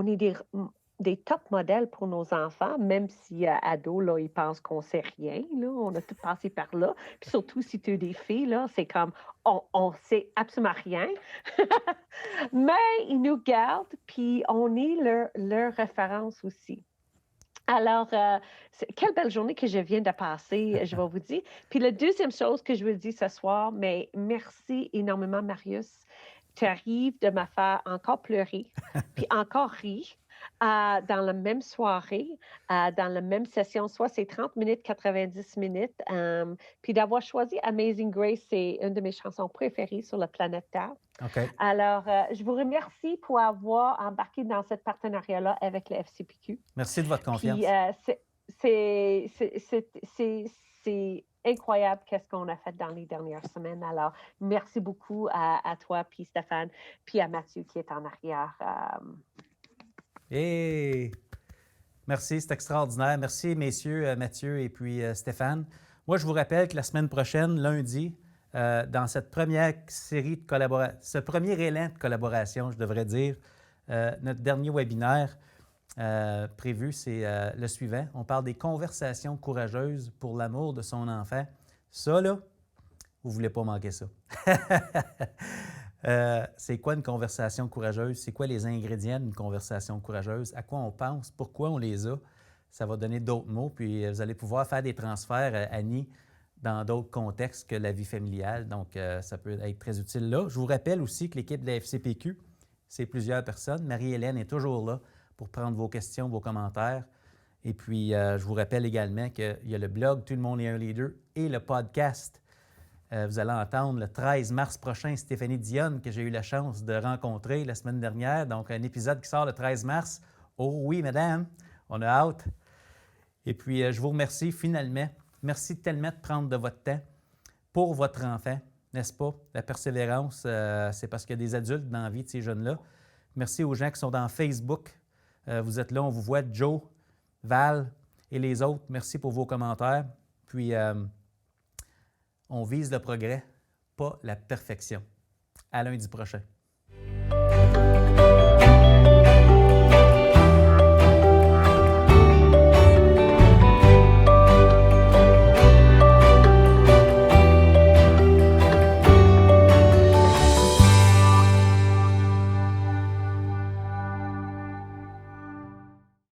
est des top modèles pour nos enfants, même si ados, là, ils pensent qu'on ne sait rien. Là, on a tout passé par là. Puis surtout si tu as des filles, là, c'est comme on ne sait absolument rien. Mais ils nous gardent, puis on est leur référence aussi. Alors, quelle belle journée que je viens de passer, je vais vous dire. Puis la deuxième chose que je veux dire ce soir, mais merci énormément, Marius. Tu arrives de me faire encore pleurer, puis encore rire. Dans la même soirée, dans la même session, soit c'est 30 minutes, 90 minutes. Puis d'avoir choisi Amazing Grace, c'est une de mes chansons préférées sur la planète Terre. Okay. Alors, je vous remercie pour avoir embarqué dans ce partenariat-là avec le FCPQ. Merci de votre confiance. Puis, c'est incroyable qu'est-ce qu'on a fait dans les dernières semaines. Alors, merci beaucoup à toi, puis Stéphane, puis à Mathieu qui est en arrière. Hey! Merci, c'est extraordinaire. Merci, messieurs, Mathieu et puis Stéphane. Moi, je vous rappelle que la semaine prochaine, lundi, dans cette première série de collaboration, ce premier élan de collaboration, je devrais dire, notre dernier webinaire prévu, c'est le suivant. On parle des conversations courageuses pour l'amour de son enfant. Ça, là, vous ne voulez pas manquer ça. C'est quoi une conversation courageuse? C'est quoi les ingrédients d'une conversation courageuse? À quoi on pense? Pourquoi on les a? Ça va donner d'autres mots, puis vous allez pouvoir faire des transferts, Annie, dans d'autres contextes que la vie familiale. Donc, ça peut être très utile là. Je vous rappelle aussi que l'équipe de la FCPQ, c'est plusieurs personnes. Marie-Hélène est toujours là pour prendre vos questions, vos commentaires. Et puis, je vous rappelle également qu'il y a le blog « Tout le monde est un leader » et le podcast. Vous allez entendre le 13 mars prochain Stéphanie Dionne, que j'ai eu la chance de rencontrer la semaine dernière. Donc, un épisode qui sort le 13 mars. Oh oui, madame, on a hâte. Et puis, je vous remercie finalement. Merci tellement de prendre de votre temps pour votre enfant, n'est-ce pas? La persévérance, c'est parce qu'il y a des adultes dans la vie de ces jeunes-là. Merci aux gens qui sont dans Facebook. Vous êtes là, on vous voit, Joe, Val et les autres. Merci pour vos commentaires. Puis, on vise le progrès, pas la perfection. À lundi prochain.